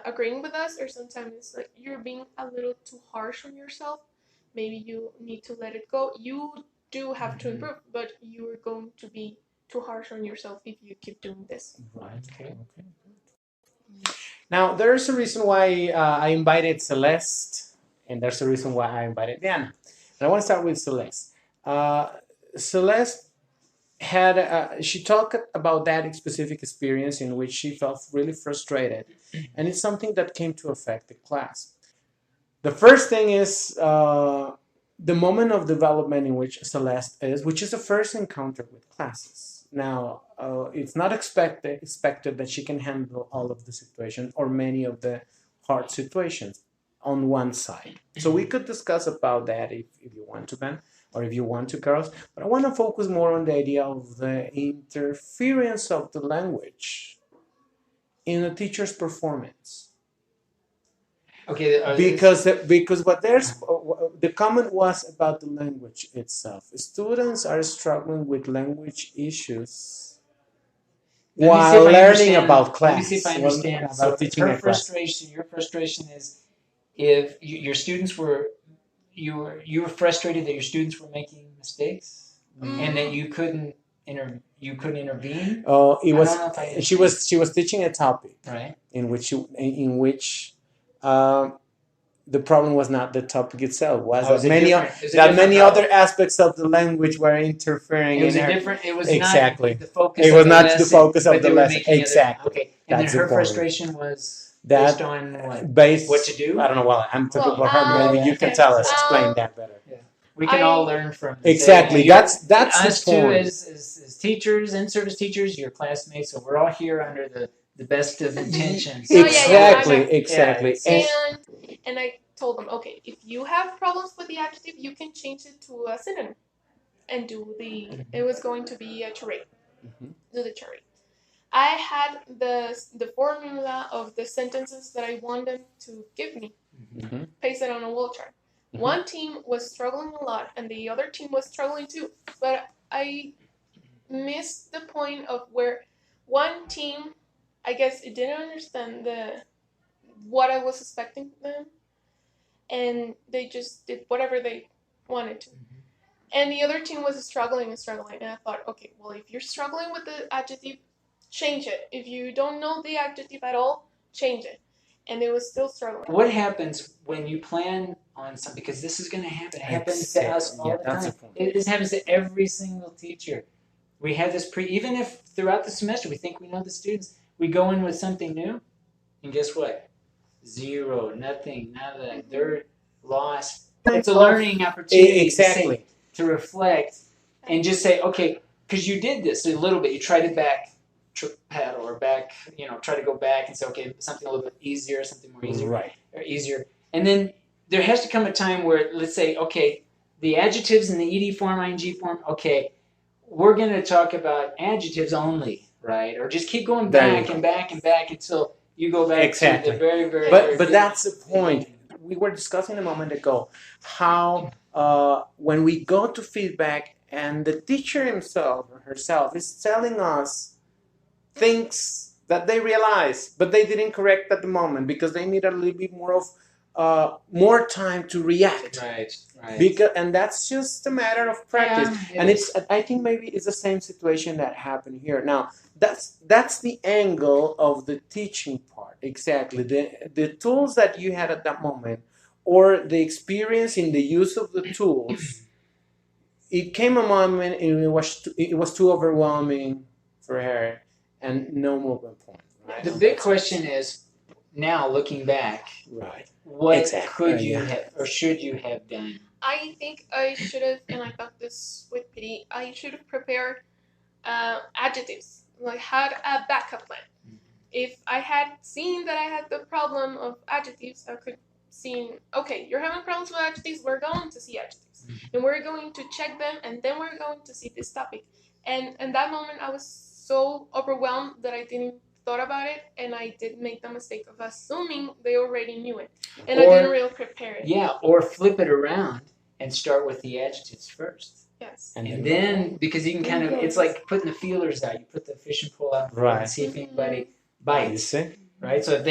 agreeing with us, or sometimes it's like, you're being a little too harsh on yourself. Maybe you need to let it go. You do have to improve, but you are going to be too harsh on yourself if you keep doing this. Right. Okay. Now, there's a reason why I invited Celeste, and there's a reason why I invited Diana. And I want to start with Celeste. Celeste she talked about that specific experience in which she felt really frustrated, and it's something that came to affect the class. The first thing is the moment of development in which Celeste is, which is the first encounter with classes. Now, it's not expected that she can handle all of the situations or many of the hard situations on one side. So we could discuss about that if you want to, Ben, or if you want to, Carlos. But I want to focus more on the idea of the interference of the language in a teacher's performance. Okay. Because what there's the comment was about the language itself. Students are struggling with language issues while learning about class. Let me see if I understand. About So teaching her a class. frustration, your frustration is if your students were you were frustrated that your students were making mistakes and that you couldn't intervene. It was I don't know if I she was teaching a topic right in which the problem was not the topic itself. Was Oh, that many other aspects of the language were interfering it was in a her. different. It was Exactly. not the focus. It of was the not lesson, the focus of but the they were lesson. making Exactly. Okay, and That's then her important. frustration was That based on what? Based What to do? I don't know. Well, I'm talking Well, about her. Maybe you can okay. tell us, explain that better. Yeah. We can all I learn from Exactly. That's us the too point. as teachers, in-service teachers, your classmates. So we're all here under the best of intentions. No, yeah, Exactly. I know. Exactly. and I told them, okay, if you have problems with the adjective, you can change it to a synonym and do the. It was going to be a charade. Do the charade. I had the formula of the sentences that I want them to give me, pasted on a wall chart. One team was struggling a lot, and the other team was struggling too. But I missed the point of where one team, I guess, it didn't understand what I was expecting them, and they just did whatever they wanted to. And the other team was struggling and struggling, and I thought, okay, well, if you're struggling with the adjective, change it. If you don't know the adjective at all, change it. And they was still struggling. What happens when you plan on something? Because this is going to happen. It happens to us all the time. This happens to every single teacher. We have this even if throughout the semester we think we know the students, we go in with something new, and guess what? Zero, nothing, nada. They're lost. It's a learning opportunity to reflect and just say, okay, because you did this a little bit. You tried it back. Paddle or back, try to go back and say, okay, something a little bit easier, something more easier, or easier. And then there has to come a time where, let's say, okay, the adjectives in the ed form, ing form, okay, we're going to talk about adjectives only, right? Or just keep going back and back and back until you go back to the very, very, But that's the point. We were discussing a moment ago how when we go to feedback and the teacher himself or herself is telling us things that they realize, but they didn't correct at the moment because they need a little bit more of more time to react. Right. And that's just a matter of practice. And I think maybe it's the same situation that happened here. Now, that's the angle of the teaching part. Exactly. The tools that you had at that moment or the experience in the use of the tools, it came a moment and it was too overwhelming for her. And no movement point. Right? The big question is, now looking back, what could you have or should you have done? I think I should have, and I thought this with Piry, I should have prepared adjectives, like had a backup plan. If I had seen that I had the problem of adjectives, I could see, okay, you're having problems with adjectives, we're going to see adjectives. And we're going to check them, and then we're going to see this topic. And in that moment, I was so overwhelmed that I didn't thought about it, and I did make the mistake of assuming they already knew it, and I didn't really prepare it. Yeah, or flip it around and start with the adjectives first. Yes. And then, because you can it's like putting the feelers out. You put the fishing pole out and see if anybody bites. Right? So if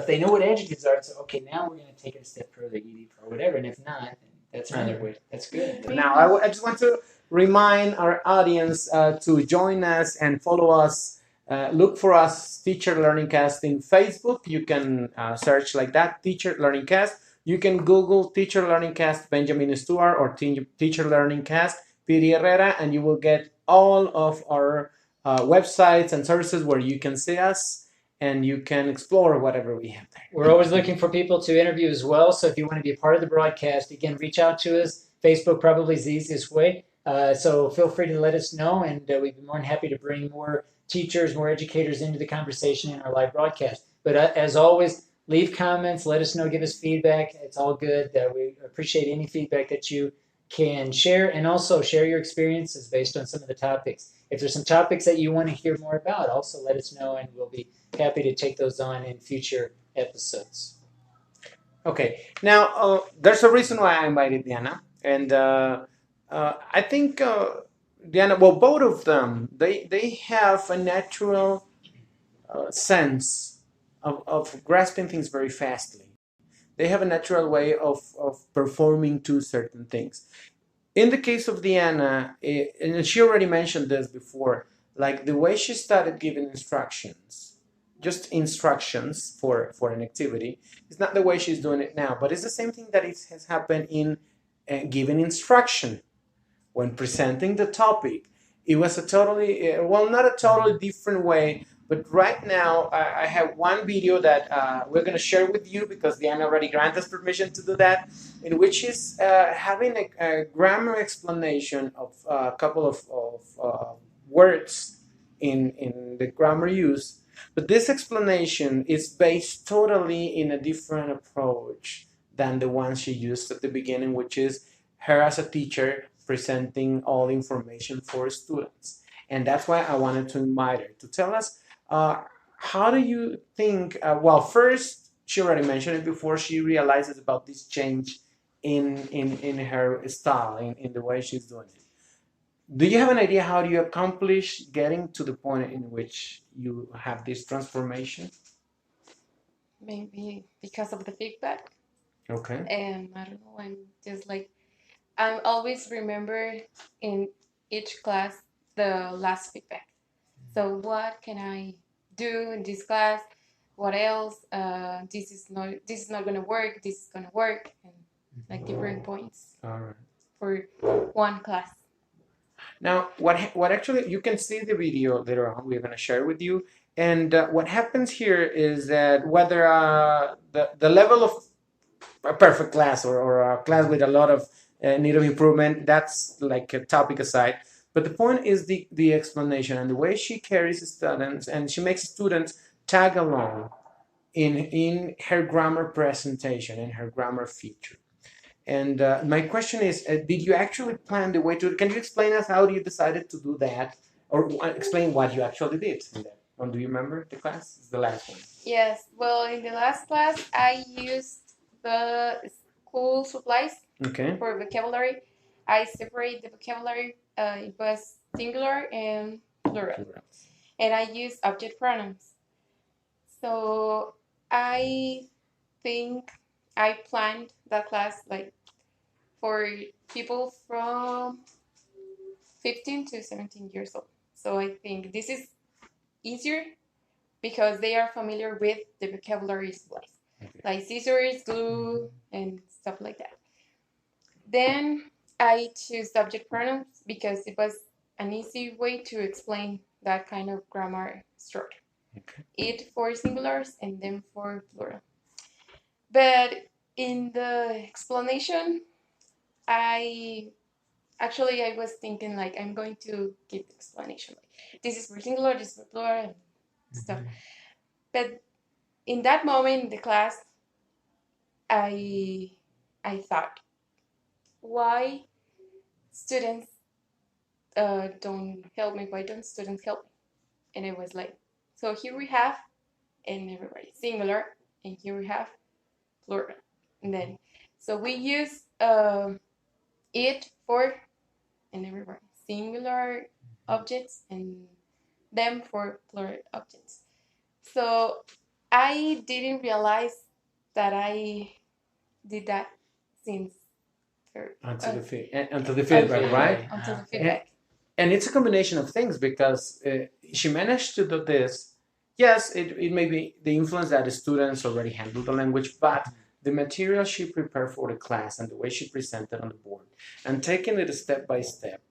they know what adjectives are, it's okay, now we're going to take it a step further, or whatever, and if not, that's another way. That's good. Now, I just want to remind our audience to join us and follow us. Look for us, Teacher Learning Cast, in Facebook. You can search like that, Teacher Learning Cast. You can Google Teacher Learning Cast Benjamin Stewart or Teacher Learning Cast Piry Herrera, and you will get all of our websites and services where you can see us and you can explore whatever we have there. We're always looking for people to interview as well. So if you want to be a part of the broadcast, again, reach out to us. Facebook probably is the easiest way. So feel free to let us know, and we'd be more than happy to bring more teachers, more educators into the conversation in our live broadcast. But as always, leave comments, let us know, give us feedback. It's all good. We appreciate any feedback that you can share, and also share your experiences based on some of the topics. If there's some topics that you want to hear more about, also let us know, and we'll be happy to take those on in future episodes. Okay. Now, there's a reason why I invited Diana, and I think Diana. Well, both of them, they have a natural sense of grasping things very fastly. They have a natural way of performing to certain things. In the case of Diana, and she already mentioned this before, like the way she started giving instructions, just instructions for an activity, is not the way she's doing it now, but it's the same thing that it has happened in giving instruction when presenting the topic. It was a totally, well, not a totally different way, but right now I have one video that we're going to share with you because Diana already granted us permission to do that, in which is having a grammar explanation of a couple of words in the grammar use. But this explanation is based totally in a different approach than the one she used at the beginning, which is her as a teacher presenting all information for students. And that's why I wanted to invite her to tell us how do you think, well, first, she already mentioned it before, she realizes about this change in her style, in the way she's doing it. Do you have an idea how do you accomplish getting to the point in which you have this transformation? Maybe because of the feedback. Okay. And I don't know, I'm just like, I always remember in each class the last feedback. So what can I do in this class? What else? This is not gonna work. This is gonna work, and like different points All right. for one class. Now, what actually you can see the video later on. We're going to share with you. And what happens here is that whether the level of a perfect class or a class with a lot of need of improvement, that's like a topic aside. But the point is the explanation and the way she carries students and she makes students tag along in her grammar presentation, in her grammar feature. And my question is, did you actually plan the way to? Can you explain us how you decided to do that, or explain what you actually did in that? Or do you remember the class? It's the last one. Yes. Well, in the last class, I used the school supplies Okay. for vocabulary. I separate the vocabulary. It was singular and plural, and I use object pronouns. So I think I planned that class like for people from 15 to 17 years old. So I think this is easier because they are familiar with the vocabulary supplies, like scissors, glue, and stuff like that. Then I choose subject pronouns because it was an easy way to explain that kind of grammar structure. Okay. It for singulars and then for plural. But in the explanation, I was thinking like I'm going to give the explanation like this is for singular, this is for plural, and stuff. But in that moment in the class, I thought, why students don't help me? Why don't students help me? And it was like, so here we have, and everybody singular, and here we have plural, and then so we use it for, and everybody singular objects and them for plural objects. So I didn't realize that I did that since Until the feedback, right? Until the feedback. And it's a combination of things because she managed to do this. Yes, it may be the influence that the students already handle the language, but the material she prepared for the class and the way she presented on the board and taking it step by step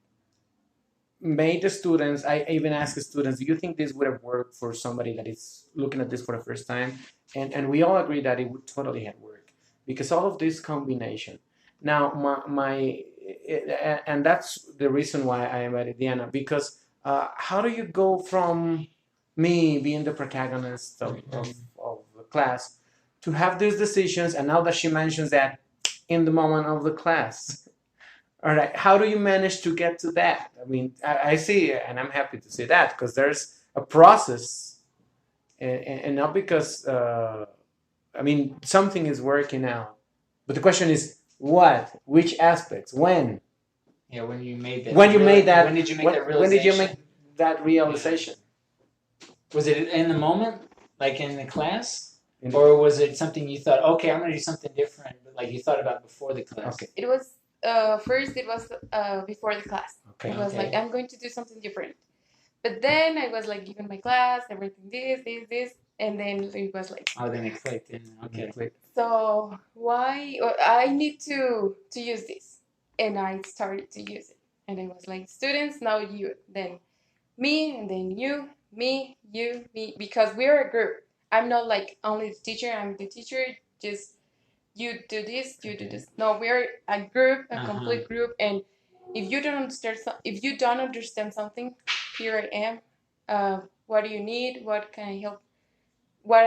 made the students, I even asked the students, do you think this would have worked for somebody that is looking at this for the first time? And we all agree that it would totally have worked because all of this combination. Now, and that's the reason why I invited Diana, because how do you go from me being the protagonist of the class to have these decisions, and now that she mentions that in the moment of the class, all right, how do you manage to get to that? I mean, I see, and I'm happy to see that because there's a process, and not because I mean, something is working out. But the question is, what? Which aspects? When? Yeah, when you made that. When you made that? When did you make that realization? When did you make that realization? Was it in the moment, like in the class, or was it something you thought, okay, I'm going to do something different, but like you thought about before the class? Okay. It was first. It was before the class. Okay. I was like, I'm going to do something different. But then I was like given my class, everything this, and then it was like. Oh, then it clicked. Okay. So why? I need to use this, and I started to use it, and I was like, students, now you, then me, and then you, me, you, me, because we're a group. I'm not like only the teacher. I'm the teacher. Just you do this, you do this. No, we're a group, a complete group, and if you don't understand something, here I am. What do you need? What can I help? What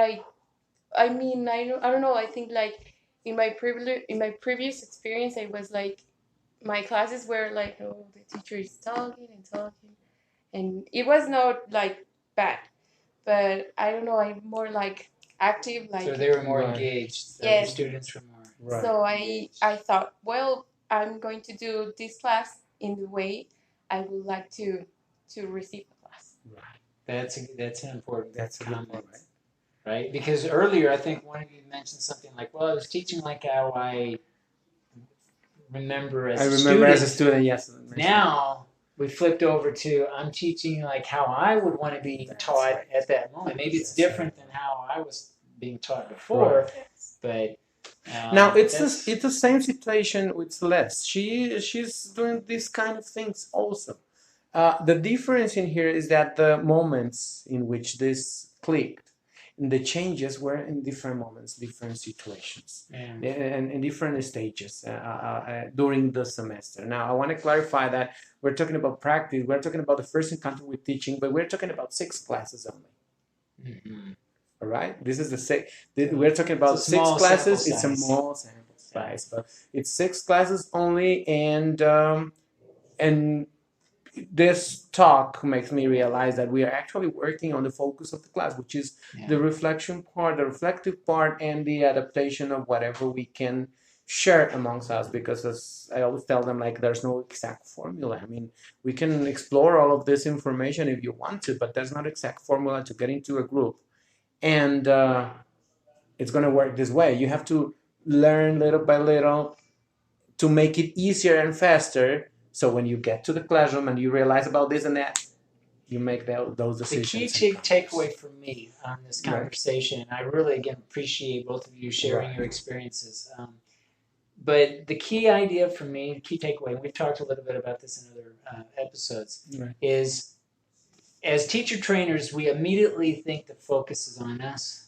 I mean, I don't know. I think like in my previous experience, I was like my classes were like, oh, the teacher is talking and talking, and it was not like bad, but I don't know. I'm more like active, like. So they were more engaged. Yes. The students were more. Right. So I thought, well, I'm going to do this class in the way I would like to receive the class. Right. That's an important comment, right? Because earlier I think one of you mentioned something like, well, I was teaching like how I remember as a student. Yes. Now we flipped over to I'm teaching like how I would want to be taught at that moment. Maybe it's different than how I was being taught before, but. Now it's the same situation with Celeste. She's doing these kind of things also. The difference in here is that the moments in which this clicked, and the changes were in different moments, different situations, and in different stages during the semester. Now I want to clarify that we're talking about practice. We're talking about the first encounter with teaching, but we're talking about 6 classes only. Mm-hmm. All right, this is we're talking about 6 classes. It's a small sample size, but it's 6 classes only, and this talk makes me realize that we are actually working on the focus of the class, which is the reflection part, the reflective part, and the adaptation of whatever we can share amongst us. Because as I always tell them, like, there's no exact formula. I mean, we can explore all of this information if you want to, but there's not exact formula to get into a group. And it's going to work this way. You have to learn little by little to make it easier and faster. So when you get to the classroom and you realize about this and that, you make those decisions. The key takeaway for me on this conversation, and I really, again, appreciate both of you sharing your experiences. But the key idea for me, the key takeaway, and we've talked a little bit about this in other episodes, is as teacher trainers, we immediately think the focus is on us.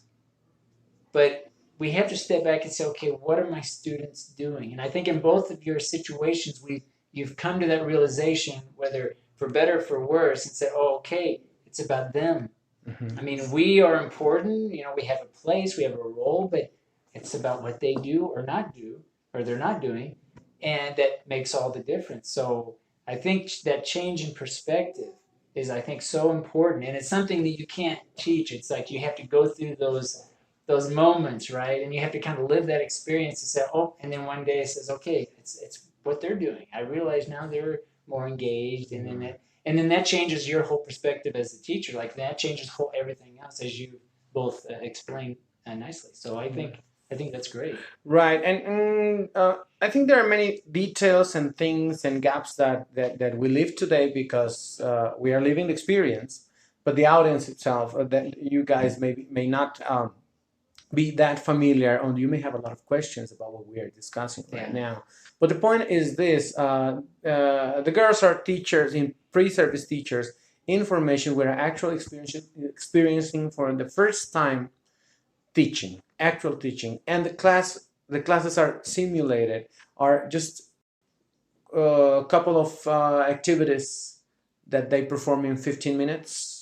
But we have to step back and say, okay, what are my students doing? And I think in both of your situations, you've come to that realization, whether for better or for worse, and said, oh, okay, it's about them. Mm-hmm. I mean, we are important. You know, we have a place, we have a role, but it's about what they do or not do, or they're not doing, and that makes all the difference. So I think that change in perspective is, I think, so important, and it's something that you can't teach. It's like you have to go through those moments, right? And you have to kind of live that experience and say, oh, and then one day it says, okay, it's what they're doing. I realize now they're more engaged, and then that changes your whole perspective as a teacher. Like that changes everything else, as you both explained nicely. So I think that's great. Right, and I think there are many details and things and gaps that we live today because we are living the experience, but the audience itself, that you guys may not be that familiar, or you may have a lot of questions about what we are discussing right now. But the point is this: the girls are teachers, in pre-service teachers in formation. We're actually experiencing for the first time teaching, actual teaching, and the classes are simulated, are just a couple of activities that they perform in 15 minutes.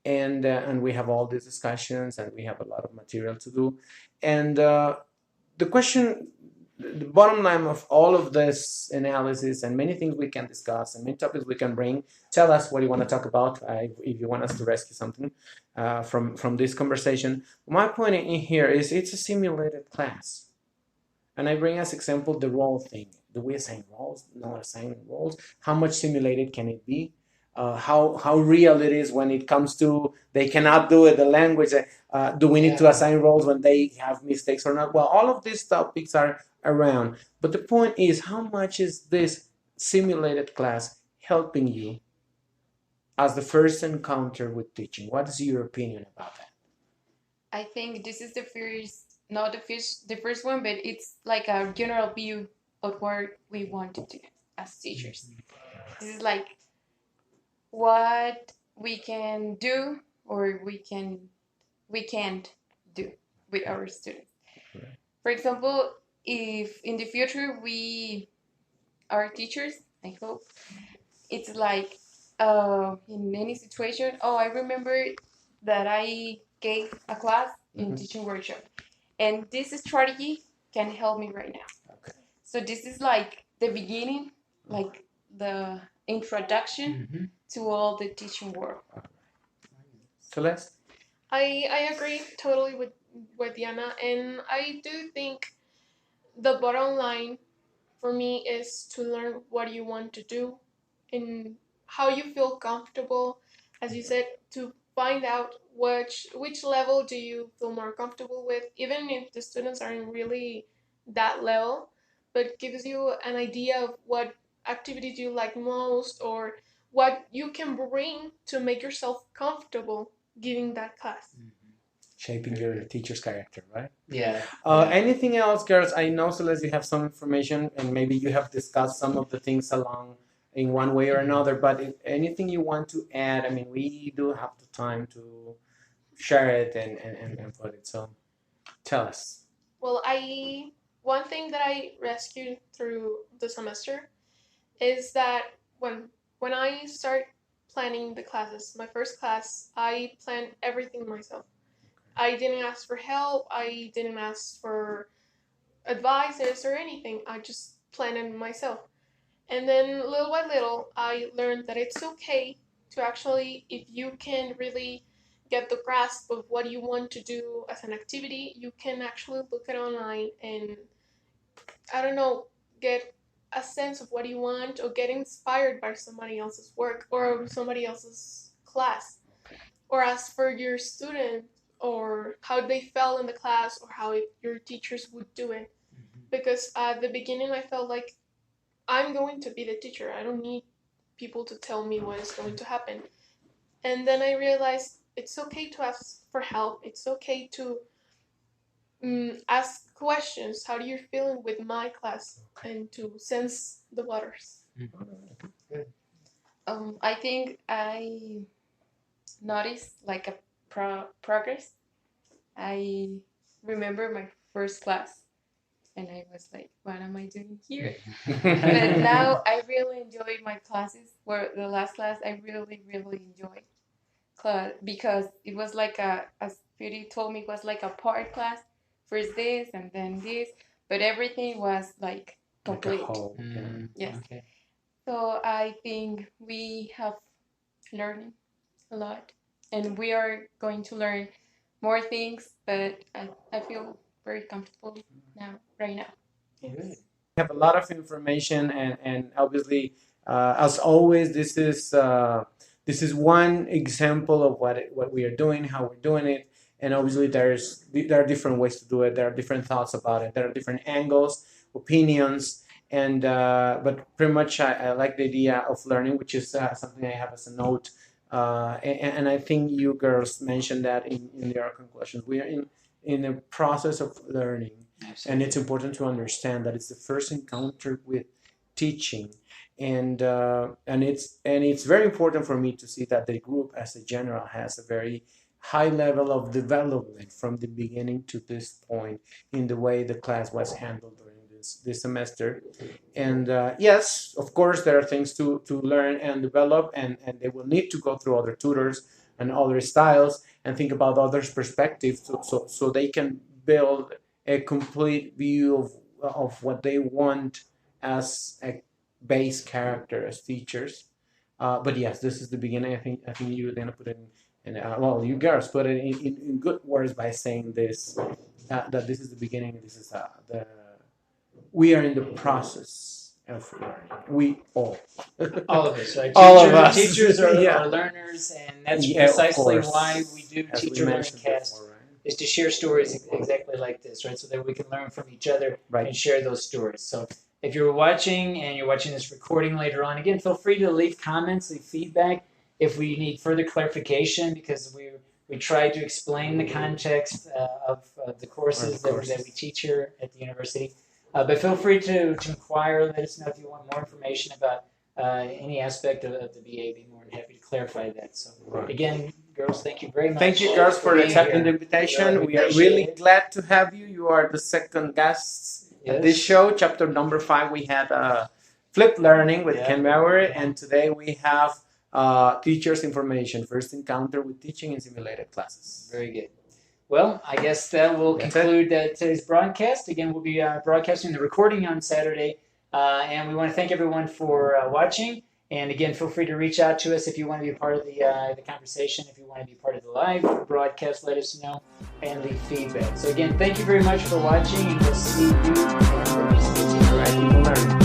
And we have all these discussions, and we have a lot of material to do. And the question the bottom line of all of this analysis and many things we can discuss and many topics we can bring. Tell us what you want to talk about if you want us to rescue something from this conversation. My point in here is it's a simulated class. And I bring as example the role thing. Do we assign roles? Not assigning roles. How much simulated can it be? How real it is when it comes to they cannot do it, the language. Do we need to assign roles when they have mistakes or not? Well, all of these topics are around. But the point is, how much is this simulated class helping you as the first encounter with teaching? What is your opinion about that? I think this is the first, not the first one, but it's like a general view of what we want to do as teachers. This is like what we can do or we can't do with our students. For example, if in the future we are teachers, I hope it's like in any situation. Oh, I remember that I gave a class in teaching workshop, and this strategy can help me right now. Okay. So this is like the beginning, like the introduction to all the teaching world. Celeste? I agree totally with Diana, and I do think the bottom line for me is to learn what you want to do and how you feel comfortable, as you said, to find out which level do you feel more comfortable with, even if the students aren't really that level, but gives you an idea of what activities you like most or what you can bring to make yourself comfortable giving that class. Shaping your teacher's character, right? Yeah. Anything else, girls? I know, Celeste, you have some information, and maybe you have discussed some of the things along in one way or another. But if anything you want to add, I mean, we do have the time to share it and put it. So, tell us. Well, one thing that I rescued through the semester is that when I start planning the classes, my first class, I planned everything myself. I didn't ask for help. I didn't ask for advices or anything. I just planned it myself. And then little by little, I learned that it's okay to actually, if you can really get the grasp of what you want to do as an activity, you can actually look it online and, I don't know, get a sense of what you want or get inspired by somebody else's work or somebody else's class, or ask for your student or how they felt in the class or how your teachers would do it. Because at the beginning, I felt like I'm going to be the teacher. I don't need people to tell me what is going to happen. And then I realized it's okay to ask for help. It's okay to ask questions. How do you feeling with my class? And to sense the waters. I think I noticed like a progress. I remember my first class, and I was like, "What am I doing here?" But now I really enjoyed my classes. Where the last class I really enjoyed class because it was like as Piry told me, it was like a part class. First this and then this, but everything was like complete. Like a whole. Yes. Okay. So I think we have learned a lot, and we are going to learn more things. But I feel very comfortable now, right now. Good. We have a lot of information, and obviously, as always, this is one example of what we are doing, how we're doing it, and obviously there are different ways to do it. There are different thoughts about it. There are different angles, opinions, and but pretty much I like the idea of learning, which is something I have as a note. And I think you girls mentioned that in your conclusions. We are in the process of learning. Absolutely. And it's important to understand that it's the first encounter with teaching, and it's very important for me to see that the group as a general has a very high level of development from the beginning to this point in the way the class was handled during this semester. And yes, of course, there are things to learn and develop, and they will need to go through other tutors and other styles and think about others' perspectives so they can build a complete view of what they want as a base character as teachers. But yes, this is the beginning. I think you then put it well, you girls put it in good words by saying this, that this is the beginning. This is we are in the process of learning. We all. All of us, right? All of us. Teachers are, Yeah. are learners, and that's Yeah, of precisely course. why we do As we Teacher Learning mentioned Cast, before, right? is to share stories exactly like this, right? So that we can learn from each other Right. and share those stories. So if you're watching and you're watching this recording later on, again, feel free to leave comments, leave feedback if we need further clarification, because we try to explain the context of the courses that we teach here at the university. But feel free to inquire. Let us know if you want more information about any aspect of the BA. Be more than happy to clarify that. So again, girls, thank you very much. Thank you, girls, for being accepting the here. invitation. We are appreciate really it. glad to have you. You are the second guest at this show. Chapter number 5, we had flipped learning with Ken Bauer, and today we have teachers information, first encounter with teaching in simulated classes. Very good. Well, I guess that will conclude today's broadcast. Again, we'll be broadcasting the recording on Saturday, and we want to thank everyone for watching. And again, feel free to reach out to us if you want to be a part of the conversation. If you want to be part of the live broadcast, let us know and leave feedback. So again, thank you very much for watching, and we'll see you in the next video. All right, people learn.